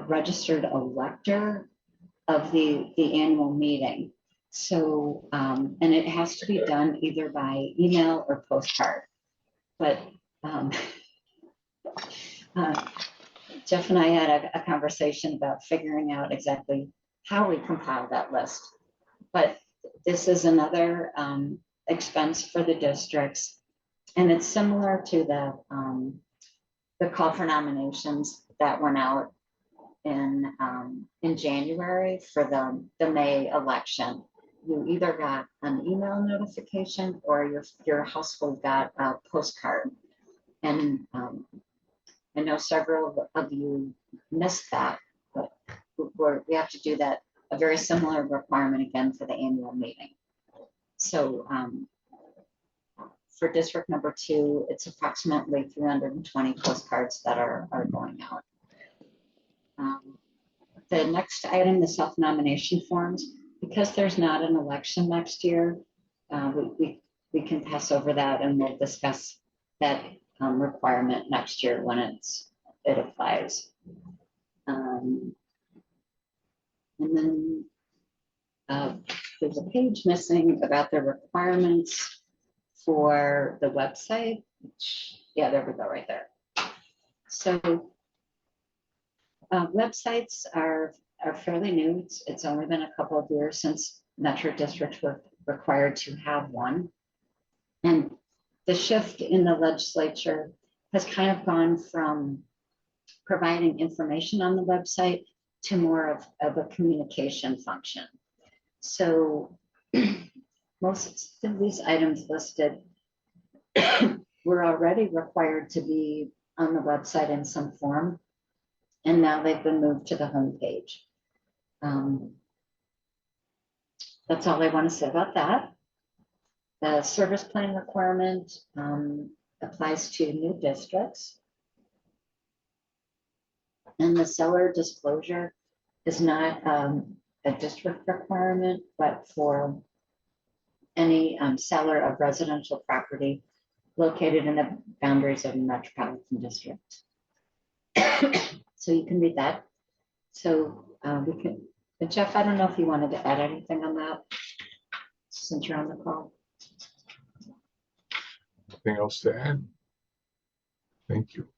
registered elector of the annual meeting. So, and it has to be done either by email or postcard. But Jeff and I had a conversation about figuring out exactly how we compile that list. But this is another expense for the districts, and it's similar to the call for nominations that went out in January for the May election. You either got an email notification or your household got a postcard. And I know several of you missed that, but we have to do that, a very similar requirement again for the annual meeting. So for district number 2, it's approximately 320 postcards that are going out. The next item, the self-nomination forms, because there's not an election next year, we can pass over that, and we'll discuss that requirement next year when it applies. And then there's a page missing about the requirements for the website. Yeah, there we go, right there. So websites are fairly new. It's only been a couple of years since metro districts were required to have one. And the shift in the legislature has kind of gone from providing information on the website to more of a communication function. So most of these items listed were already required to be on the website in some form, and now they've been moved to the homepage. That's all I want to say about that. The service plan requirement applies to new districts. And the seller disclosure is not a district requirement, but for any seller of residential property located in the boundaries of a metropolitan district. So you can read that. So we can, Jeff, I don't know if you wanted to add anything on that since you're on the call. Anything else to add? Thank you.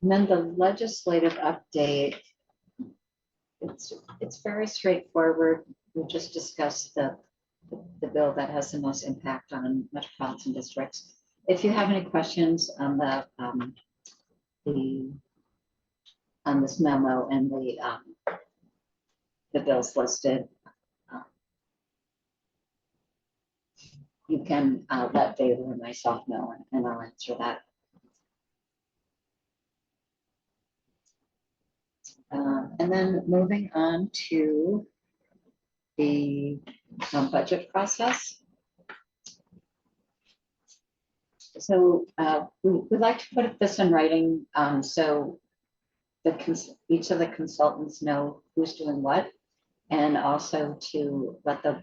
And then the legislative update, it's very straightforward. We just discussed the bill that has the most impact on metropolitan districts. If you have any questions on on this memo and the bills listed, you can let David or myself know, and I'll answer that. And then moving on to the budget process. So we'd like to put this in writing so each of the consultants know who's doing what, and also to let the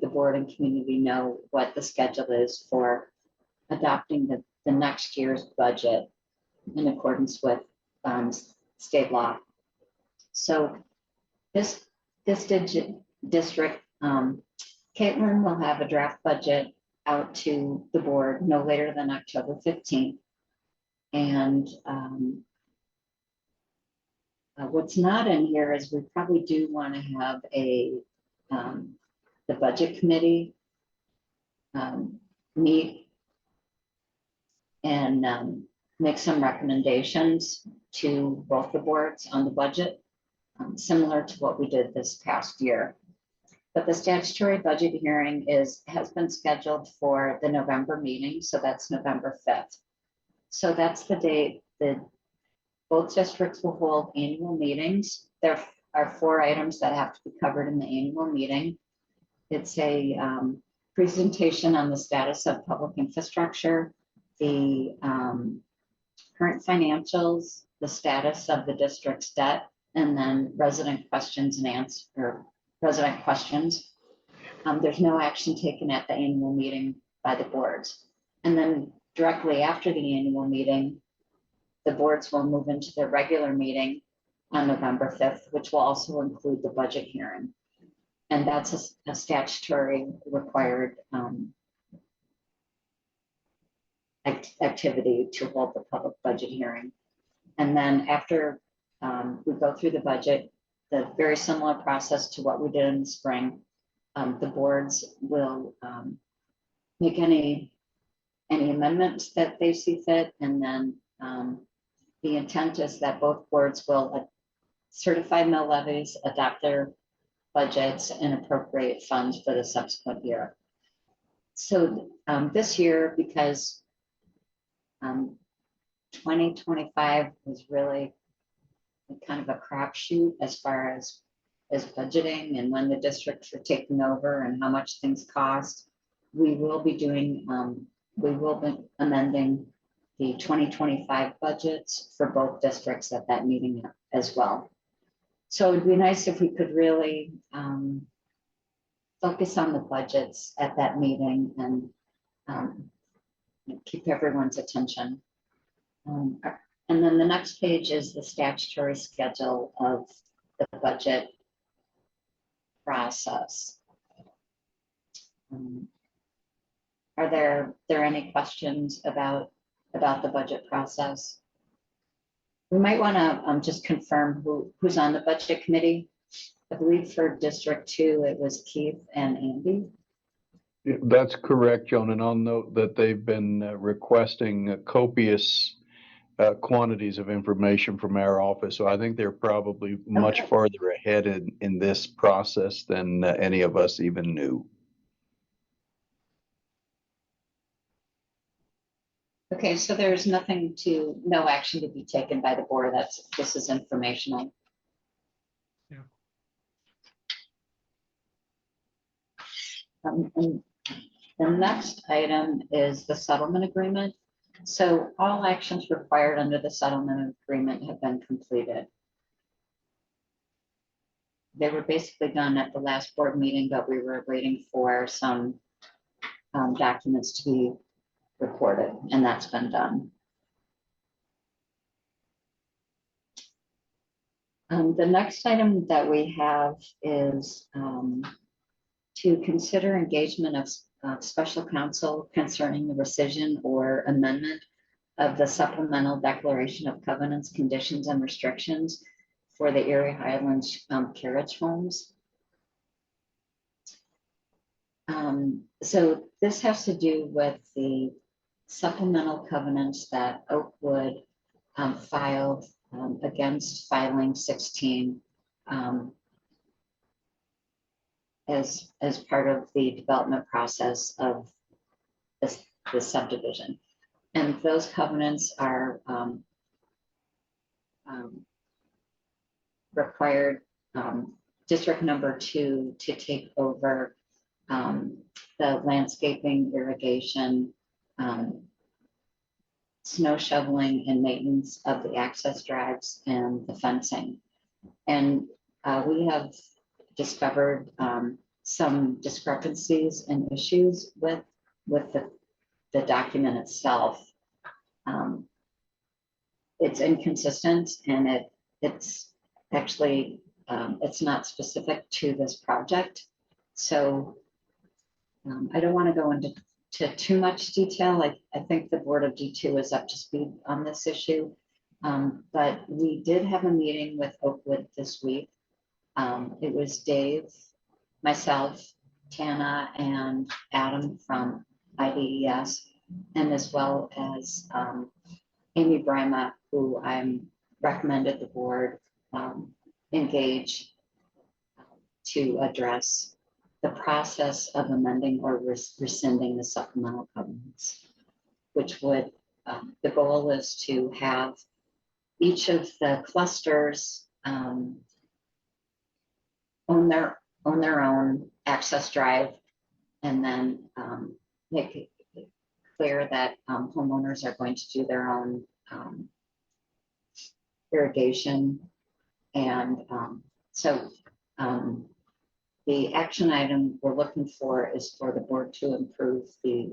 board and community know what the schedule is for adopting the next year's budget in accordance with state law. So this district, Caitlin will have a draft budget out to the board no later than October 15th. And what's not in here is we probably do want to have the budget committee meet and make some recommendations to both the boards on the budget, similar to what we did this past year. But the statutory budget hearing has been scheduled for the November meeting, so that's November 5th. So that's the date that both districts will hold annual meetings. There are 4 items that have to be covered in the annual meeting. It's a presentation on the status of public infrastructure, the current financials, the status of the district's debt, and then resident questions and answers, or resident questions. There's no action taken at the annual meeting by the boards. And then directly after the annual meeting, the boards will move into their regular meeting on November 5th, which will also include the budget hearing. And that's a statutory required activity to hold the public budget hearing. And then after we go through the budget, the very similar process to what we did in the spring, the boards will make any amendments that they see fit. And then the intent is that both boards will certify mill levies, adopt their budgets, and appropriate funds for the subsequent year. So this year, because 2025 was really kind of a crapshoot as far as budgeting and when the districts are taking over and how much things cost, we will be amending the 2025 budgets for both districts at that meeting as well. So it'd be nice if we could really focus on the budgets at that meeting and keep everyone's attention. And then the next page is the statutory schedule of the budget process. Are there any questions about the budget process? We might want to just confirm who's on the budget committee. I believe for District 2, it was Keith and Andy. That's correct, Joan, and I'll note that they've been requesting copious quantities of information from our office, so I think they're probably much farther ahead in this process than any of us even knew. Okay, so there's no action to be taken by the board. This is informational. And the next item is the settlement agreement. So all actions required under the settlement agreement have been completed. They were basically done at the last board meeting, but we were waiting for some documents to be recorded, and that's been done. The next item that we have is to consider engagement of special counsel concerning the rescission or amendment of the supplemental declaration of covenants, conditions, and restrictions for the Erie Highlands carriage homes. So this has to do with the supplemental covenants that Oakwood filed against filing 16 as part of the development process of this subdivision. And those covenants are required district number 2 to take over the landscaping, irrigation, snow shoveling, and maintenance of the access drives and the fencing. And we have discovered some discrepancies and issues with the document itself. It's inconsistent, and it's actually it's not specific to this project. So I don't want to go into too much detail. I think the board of D2 is up to speed on this issue. But we did have a meeting with Oakwood this week. It was Dave, myself, Tana, and Adam from IDES, and as well as Amy Brima, who I'm recommended the board engage to address the process of amending or rescinding the supplemental covenants, which would, the goal is to have each of the clusters own their own access drive, and then make it clear that homeowners are going to do their own irrigation. And the action item we're looking for is for the board to improve the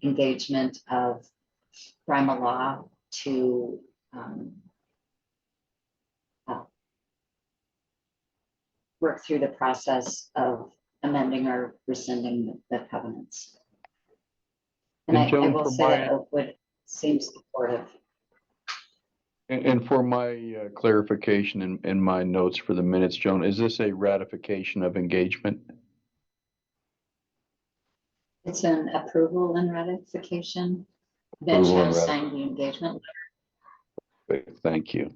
engagement of Brima Law to work through the process of amending or rescinding the covenants. And I will say that Oakwood seems supportive. And for my clarification in my notes for the minutes, Joan, is this a ratification of engagement? It's an approval and ratification. Bench has signed the engagement letter. Thank you.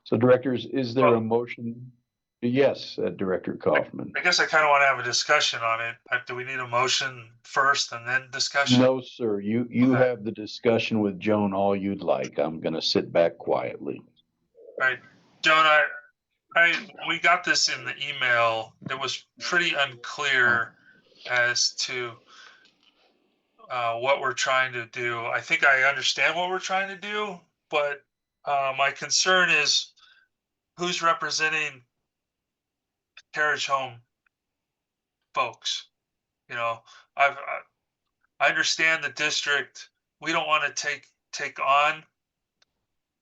So directors, is there a motion? Yes, Director Kaufman. I guess I kind of want to have a discussion on it. Do we need a motion first and then discussion? No, sir. You have the discussion with Joan all you'd like. I'm going to sit back quietly. All right, Joan, we got this in the email. It was pretty unclear as to what we're trying to do. I think I understand what we're trying to do, but my concern is who's representing carriage home folks. You know, I understand the district. We don't want to take on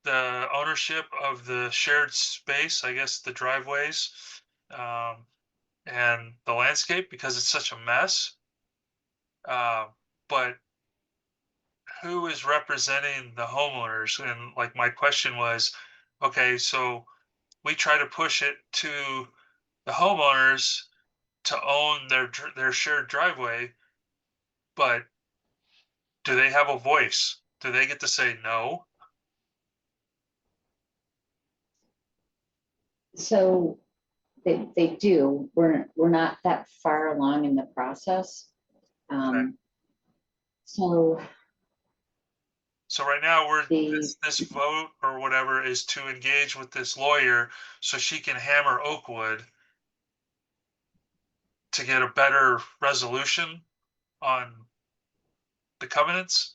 the ownership of the shared space, I guess the driveways, and the landscape because it's such a mess. But who is representing the homeowners? And like my question was, okay, so we try to push it to the homeowners to own their shared driveway, but do they have a voice? Do they get to say no? So they do. We're not that far along in the process. So So right now the this vote or whatever is to engage with this lawyer so she can hammer Oakwood to get a better resolution on the covenants.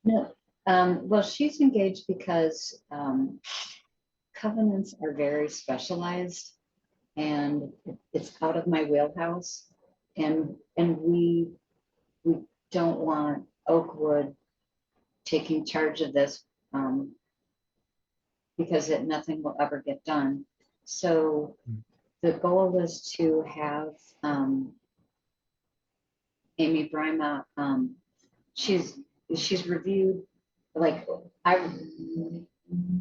no, well, she's engaged because covenants are very specialized, and it's out of my wheelhouse, and we don't want Oakwood taking charge of this because nothing will ever get done. So the goal is to have Amy Brima. She's reviewed, like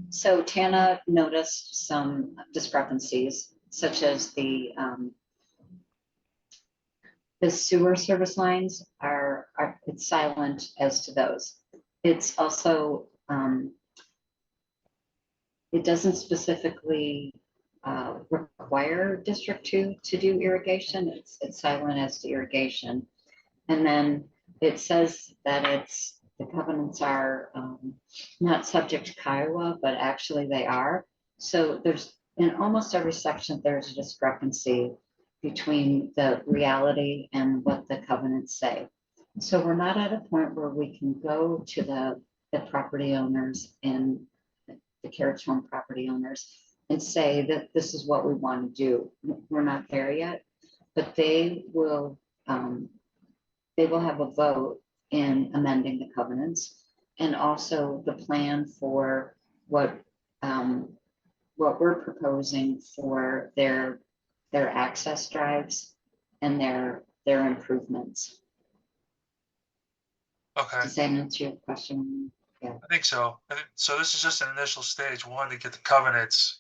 so Tana noticed some discrepancies, such as the sewer service lines are it's silent as to those. It's also it doesn't specifically require District 2 to do irrigation. It's silent as to irrigation. And then it says that the covenants are not subject to Kiowa, but actually they are. So there's, in almost every section, there's a discrepancy between the reality and what the covenants say. So we're not at a point where we can go to the property owners and the Carriage Home property owners and say that this is what we want to do. We're not there yet, but they will have a vote in amending the covenants, and also the plan for what we're proposing for their access drives and their improvements. Okay. Does that answer your question? Yeah. I think so. So this is just an initial stage one to get the covenants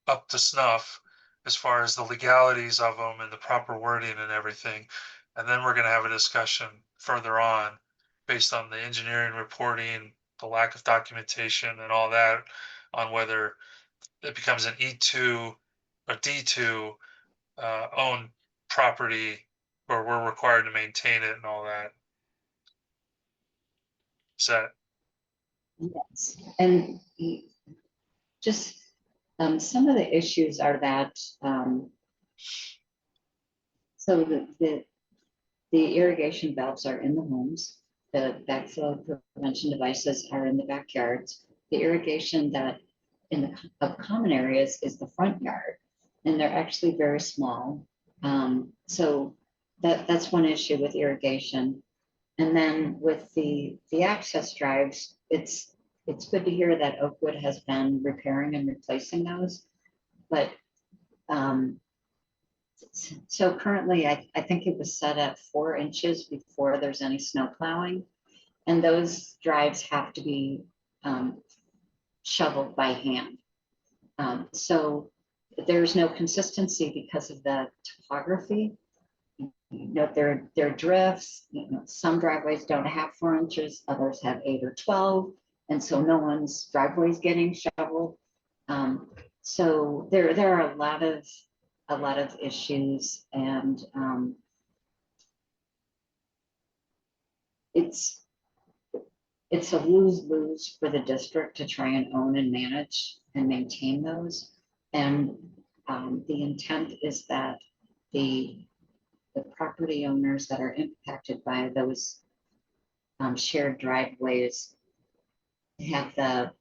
up to snuff as far as the legalities of them and the proper wording and everything. And then we're going to have a discussion further on based on the engineering reporting, the lack of documentation and all that, on whether it becomes an E2 or D2 owned property where we're required to maintain it and all that. Is that? Yes, and just some of the issues are that so the irrigation valves are in the homes, the backflow prevention devices are in the backyards. The irrigation that of common areas is the front yard, and they're actually very small. So that's one issue with irrigation. And then with the access drives, it's good to hear that Oakwood has been repairing and replacing those. But so currently, I think it was set at 4 inches before there's any snow plowing, and those drives have to be shoveled by hand. So there's no consistency because of the topography. There are drifts. Some driveways don't have 4 inches, others have 8 or 12, and so no one's driveway is getting shoveled. So there are a lot of issues, and it's a lose-lose for the district to try and own and manage and maintain those. And the intent is that the property owners that are impacted by those shared driveways have the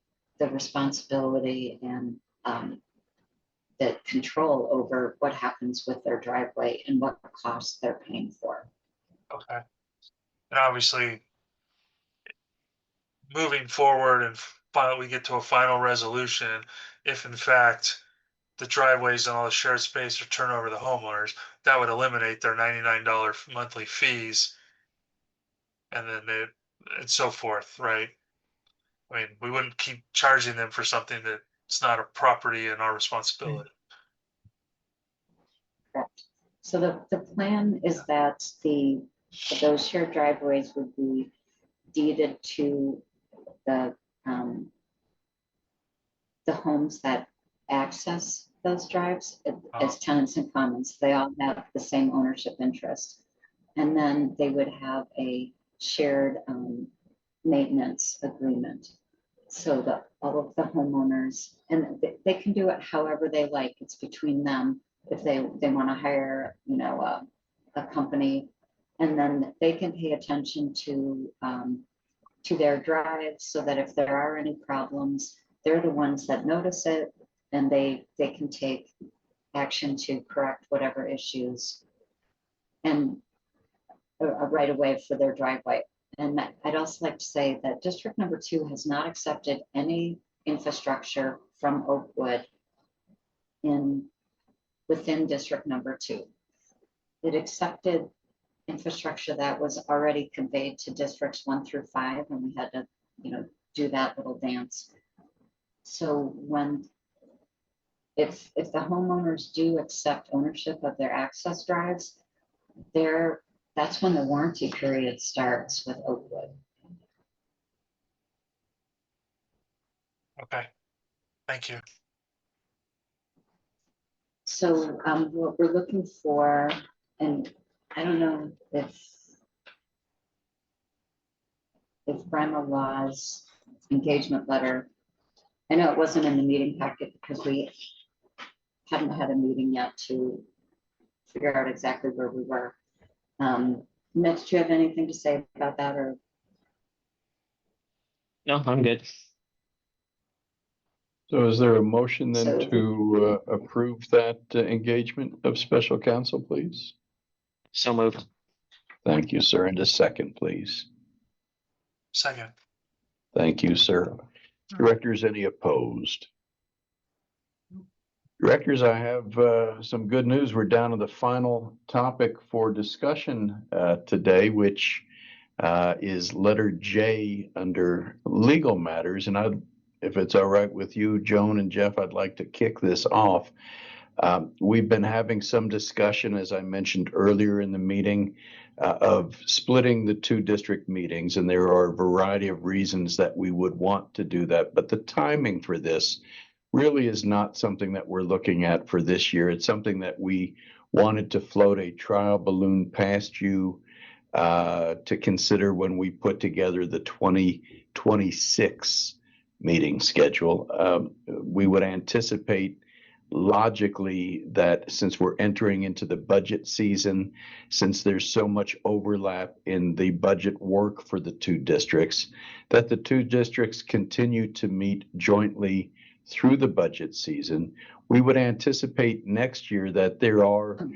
responsibility and the control over what happens with their driveway and what costs they're paying for. Okay. And obviously, moving forward and we get to a final resolution, if in fact the driveways and all the shared space are turned over to the homeowners, that would eliminate their $99 monthly fees, and then and so forth, right? I mean, we wouldn't keep charging them for something that's not a property and our responsibility. Correct. So the plan is that those shared driveways would be deeded to the homes that access those drives as tenants and commons. They all have the same ownership interest. And then they would have a shared maintenance agreement. So that all of the homeowners, and they can do it however they like. It's between them. If they want to hire, a company, and then they can pay attention to their drives, so that if there are any problems, they're the ones that notice it, and they can take action to correct whatever issues, and right away for their driveway. And I'd also like to say that District Number 2 has not accepted any infrastructure from Oakwood within District Number 2. It accepted infrastructure that was already conveyed to Districts 1 through 5, and we had to, do that little dance. So if the homeowners do accept ownership of their access drives, that's when the warranty period starts with Oakwood. Okay, thank you. So what we're looking for, and I don't know if Brima Law's engagement letter, I know it wasn't in the meeting packet because we hadn't had a meeting yet to figure out exactly where we were. Mitch, do you have anything to say about that, or? No, I'm good. So is there a motion then So- to approve that engagement of special counsel, please? So moved. Thank you, sir. And a second, please. Second. Thank you, sir. Directors, any opposed? Directors, I have some good news. We're down to the final topic for discussion today, which is letter J under legal matters. And if it's all right with you, Joan and Jeff, I'd like to kick this off. We've been having some discussion, as I mentioned earlier in the meeting, of splitting the 2 district meetings, and there are a variety of reasons that we would want to do that. But the timing for this really is not something that we're looking at for this year. It's something that we wanted to float a trial balloon past you to consider when we put together the 2026 meeting schedule. We would anticipate logically that since we're entering into the budget season, since there's so much overlap in the budget work for the 2 districts, that the 2 districts continue to meet jointly through the budget season. We would anticipate next year that there are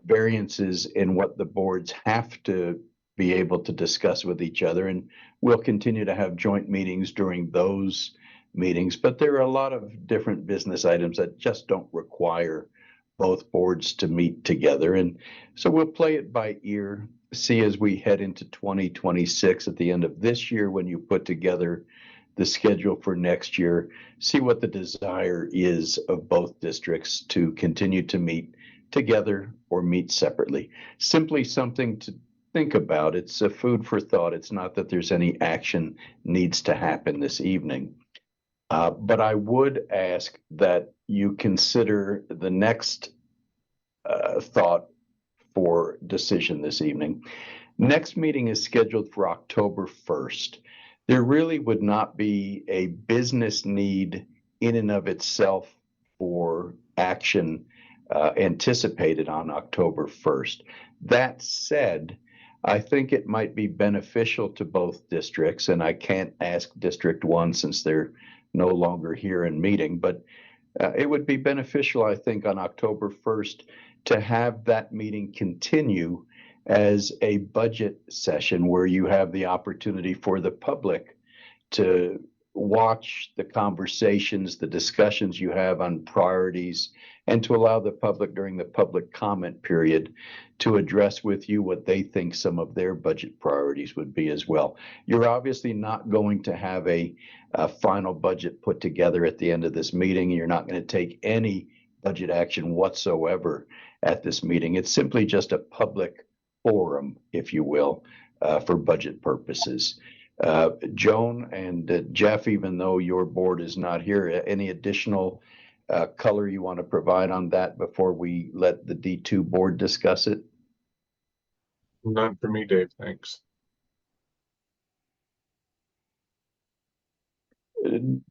variances in what the boards have to be able to discuss with each other, and we'll continue to have joint meetings during those meetings. But there are a lot of different business items that just don't require both boards to meet together. And so we'll play it by ear, see as we head into 2026 at the end of this year when you put together the schedule for next year, see what the desire is of both districts to continue to meet together or meet separately. Simply something to think about. It's a food for thought. It's not that there's any action needs to happen this evening. But I would ask that you consider the next thought for decision this evening. Next meeting is scheduled for October 1st. There really would not be a business need in and of itself for action anticipated on October 1st. That said, I think it might be beneficial to both districts, and I can't ask District 1 since they're no longer here in meeting, but it would be beneficial, I think, on October 1st to have that meeting continue as a budget session where you have the opportunity for the public to watch the conversations, the discussions you have on priorities, and to allow the public during the public comment period to address with you what they think some of their budget priorities would be as well. You're obviously not going to have a final budget put together at the end of this meeting. You're not going to take any budget action whatsoever at this meeting. It's simply just a public forum, if you will, for budget purposes. Joan and Jeff, even though your board is not here, any additional color you want to provide on that before we let the D2 board discuss it? None for me, Dave, thanks.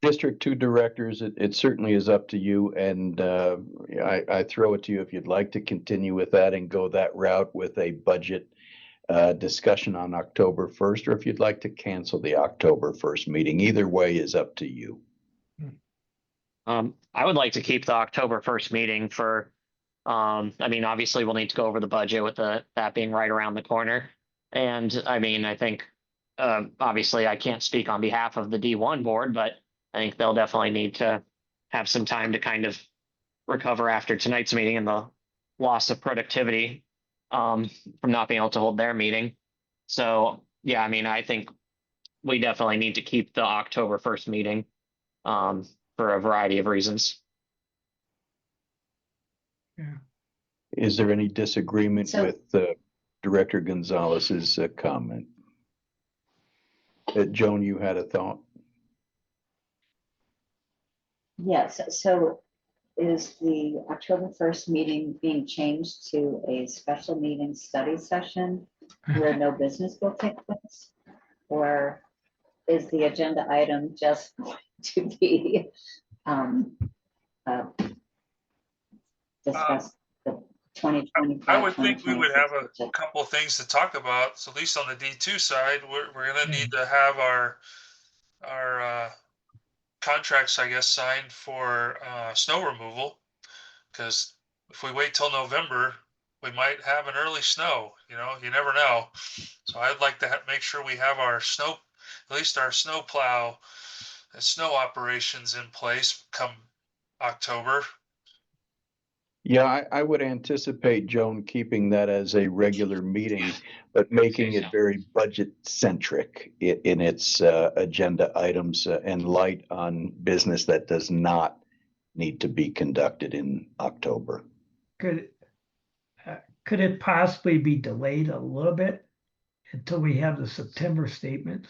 District 2 directors, it certainly is up to you, and I throw it to you if you'd like to continue with that and go that route with a budget discussion on October 1st, or if you'd like to cancel the October 1st meeting. Either way is up to you. I would like to keep the October 1st meeting for, I mean, obviously we'll need to go over the budget with that being right around the corner. And I mean, I think, obviously I can't speak on behalf of the D1 board, but I think they'll definitely need to have some time to kind of recover after tonight's meeting and the loss of productivity from not being able to hold their meeting. So yeah, I mean, I think we definitely need to keep the October 1st meeting for a variety of reasons. Yeah. Is there any disagreement with Director Gonzalez's comment? Joan, you had a thought? Yes, so is the October 1st meeting being changed to a special meeting study session where no business will take place? Or is the agenda item just going to be discuss the 2025? I would think we would have a couple of things to talk about. So at least on the D2 side, we're going to need to have our contracts, I guess, signed for snow removal. Because if we wait till November, we might have an early snow. You know, you never know. So I'd like to make sure we have our snow, at least our snow plow and snow operations in place come October. Yeah, I would anticipate, Joan, keeping that as a regular meeting, but making it very budget centric in its agenda items and light on business that does not need to be conducted in October. Could it possibly be delayed a little bit until we have the September statements?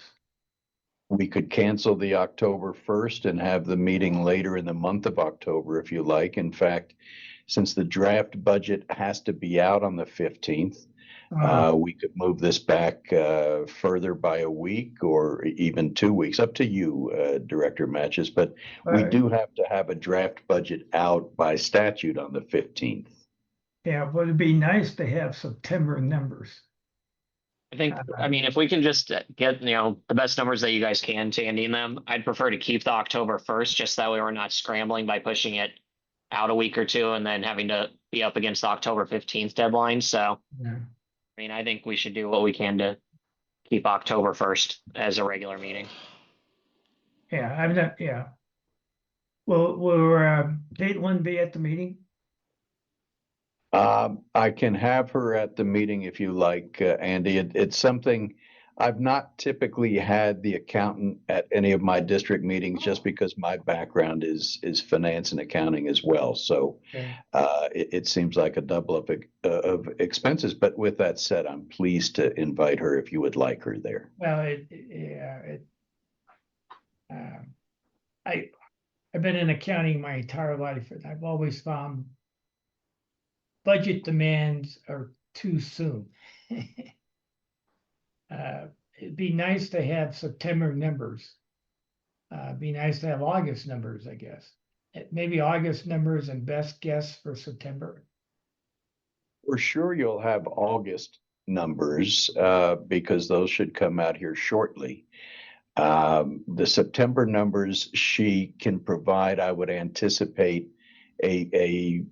We could cancel the October 1st and have the meeting later in the month of October if you like. In fact, since the draft budget has to be out on the 15th, we could move this back further by a week or even 2 weeks. Up to you, Director Matches. But we do have to have a draft budget out by statute on the 15th. Yeah, but it'd be nice to have September numbers. I think, I mean, if we can just get, the best numbers that you guys can to handing them, I'd prefer to keep the October 1st, just that way we're not scrambling by pushing it out a week or two and then having to be up against the October 15th deadline. So, yeah. I mean, I think we should do what we can to keep October 1st as a regular meeting. Yeah, I'm not, yeah. Will Caitlin be at the meeting? I can have her at the meeting if you like, Andy. It's something I've not typically had the accountant at any of my district meetings just because my background is finance and accounting as well. So it seems like a double up of expenses. But with that said, I'm pleased to invite her if you would like her there. Well, I've been in accounting my entire life, and I've always found budget demands are too soon. It'd be nice to have September numbers. It'd be nice to have August numbers, I guess. Maybe August numbers and best guess for September. For sure you'll have August numbers because those should come out here shortly. The September numbers she can provide, I would anticipate a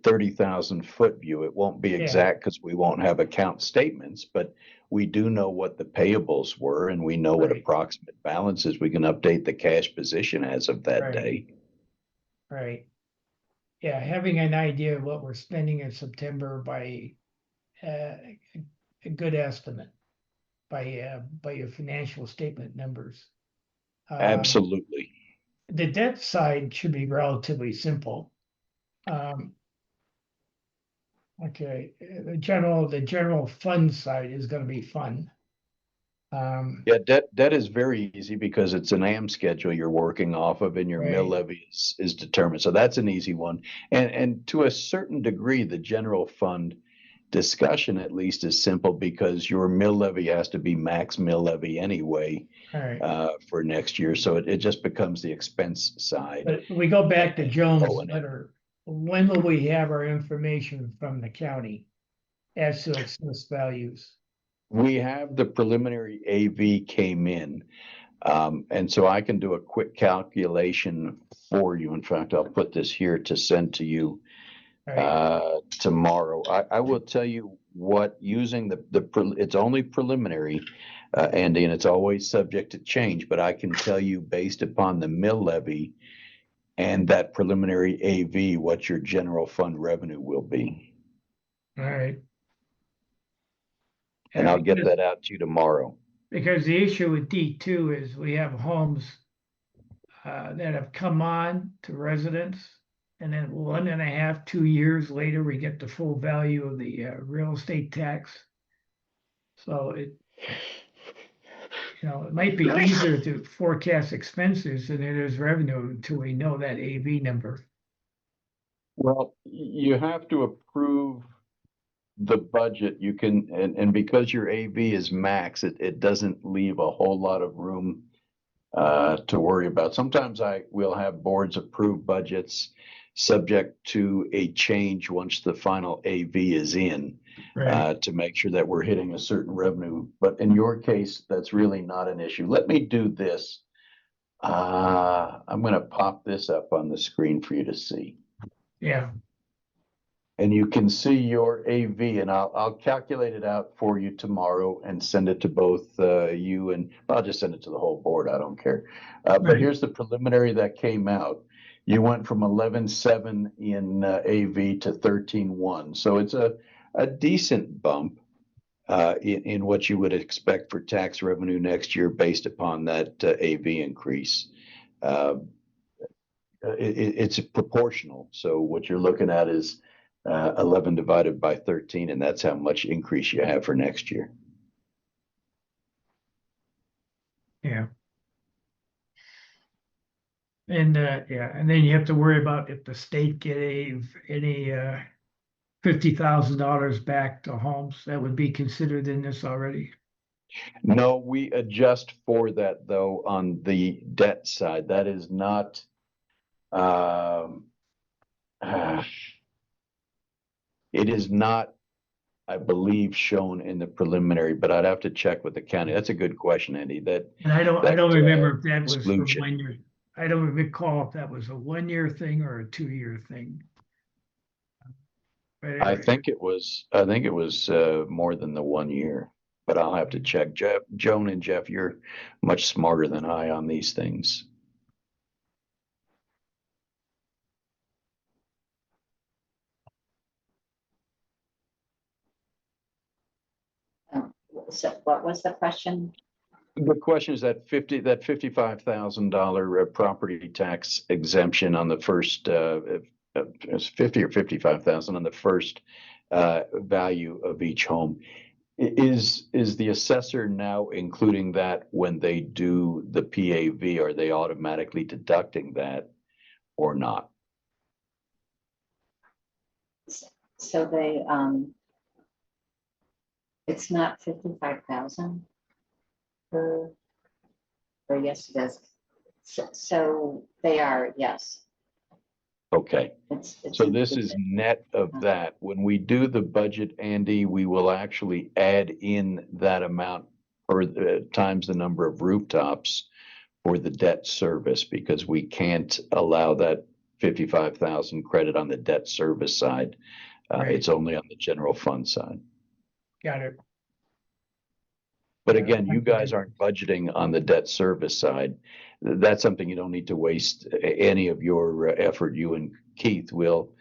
30,000 foot view. It won't be exact because we won't have account statements, but we do know what the payables were and we know what approximate balances. We can update the cash position as of that day. Right. Yeah, having an idea of what we're spending in September by a good estimate by your financial statement numbers. Absolutely. The debt side should be relatively simple. Okay, the general fund side is going to be fun. Yeah, debt is very easy because it's an AM schedule you're working off of and your mill Right. levy is determined. So that's an easy one. And to a certain degree, the general fund discussion at least is simple because your mill levy has to be max mill levy anyway All right. for next year. So it just becomes the expense side. But we go back to Joan's O&M. letter. When will we have our information from the county as to assessed values? We have the preliminary AV came in. And so I can do a quick calculation for you. In fact, I'll put this here to send to you tomorrow. I will tell you what using it's only preliminary, Andy, and it's always subject to change, but I can tell you based upon the mill levy and that preliminary AV, what your general fund revenue will be. All right. And I'll get that out to you tomorrow. Because the issue with D2 is we have homes that have come on to residents, and then 1.5, 2 years later, we get the full value of the real estate tax. So it might be easier to forecast expenses than it is revenue until we know that AV number. Well, you have to approve the budget. You can, and because your AV is max, it doesn't leave a whole lot of room to worry about. Sometimes will have boards approve budgets subject to a change once the final AV is in, to make sure that we're hitting a certain revenue. But in your case, that's really not an issue. Let me do this. I'm going to pop this up on the screen for you to see. Yeah. And you can see your AV, and I'll calculate it out for you tomorrow and send it to both you and I'll just send it to the whole board. I don't care. But here's the preliminary that came out. You went from 11.7 in AV to 13.1. So it's a decent bump in what you would expect for tax revenue next year based upon that AV increase. It's proportional. So what you're looking at is 11 divided by 13, and that's how much increase you have for next year. Yeah. And and then you have to worry about if the state gave any $50,000 back to homes. That would be considered in this already. No, we adjust for that though on the debt side. That is not. It is not, I believe, shown in the preliminary, but I'd have to check with the county. That's a good question, Andy. And I don't remember if that was for 1 year. I don't recall if that was a 1 year thing or a 2 year thing. But I think it was more than the 1 year, but I'll have to check. Joan and Jeff, you're much smarter than I on these things. So what was the question? The question is that $55,000 property tax exemption on the first, it's 50 or 55,000 on the first value of each home. Is the assessor now including that when they do the PAV? Are they automatically deducting that or not? So they, it's not 55,000 or yes, it is. So they are, yes. Okay. It's So this is net of that. When we do the budget, Andy, we will actually add in that amount or times the number of rooftops for the debt service, because we can't allow that 55,000 credit on the debt service side. It's only on the general fund side. Got it. But again, you guys aren't budgeting on the debt service side. That's something you don't need to waste any of your effort. You and Keith will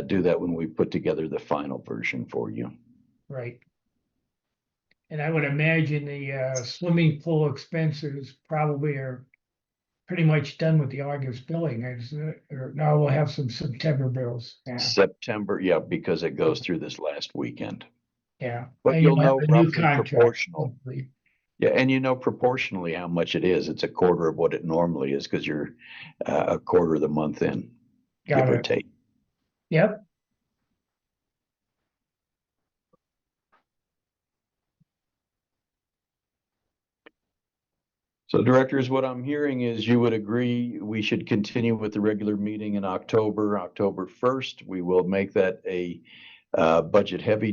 do that when we put together the final version for you. Right. And I would imagine the swimming pool expenses probably are pretty much done with the August billing. Or now we'll have some September bills. Yeah. September, yeah, because it goes through this last weekend. Yeah. But And you'll know have a new roughly contract, proportional. hopefully. Yeah, and you know proportionally how much it is. It's a quarter of what it normally is because you're a quarter of the month in, give Got or it. take. Yep. So directors, what I'm hearing is you would agree we should continue with the regular meeting in October 1st. We will make that a budget heavy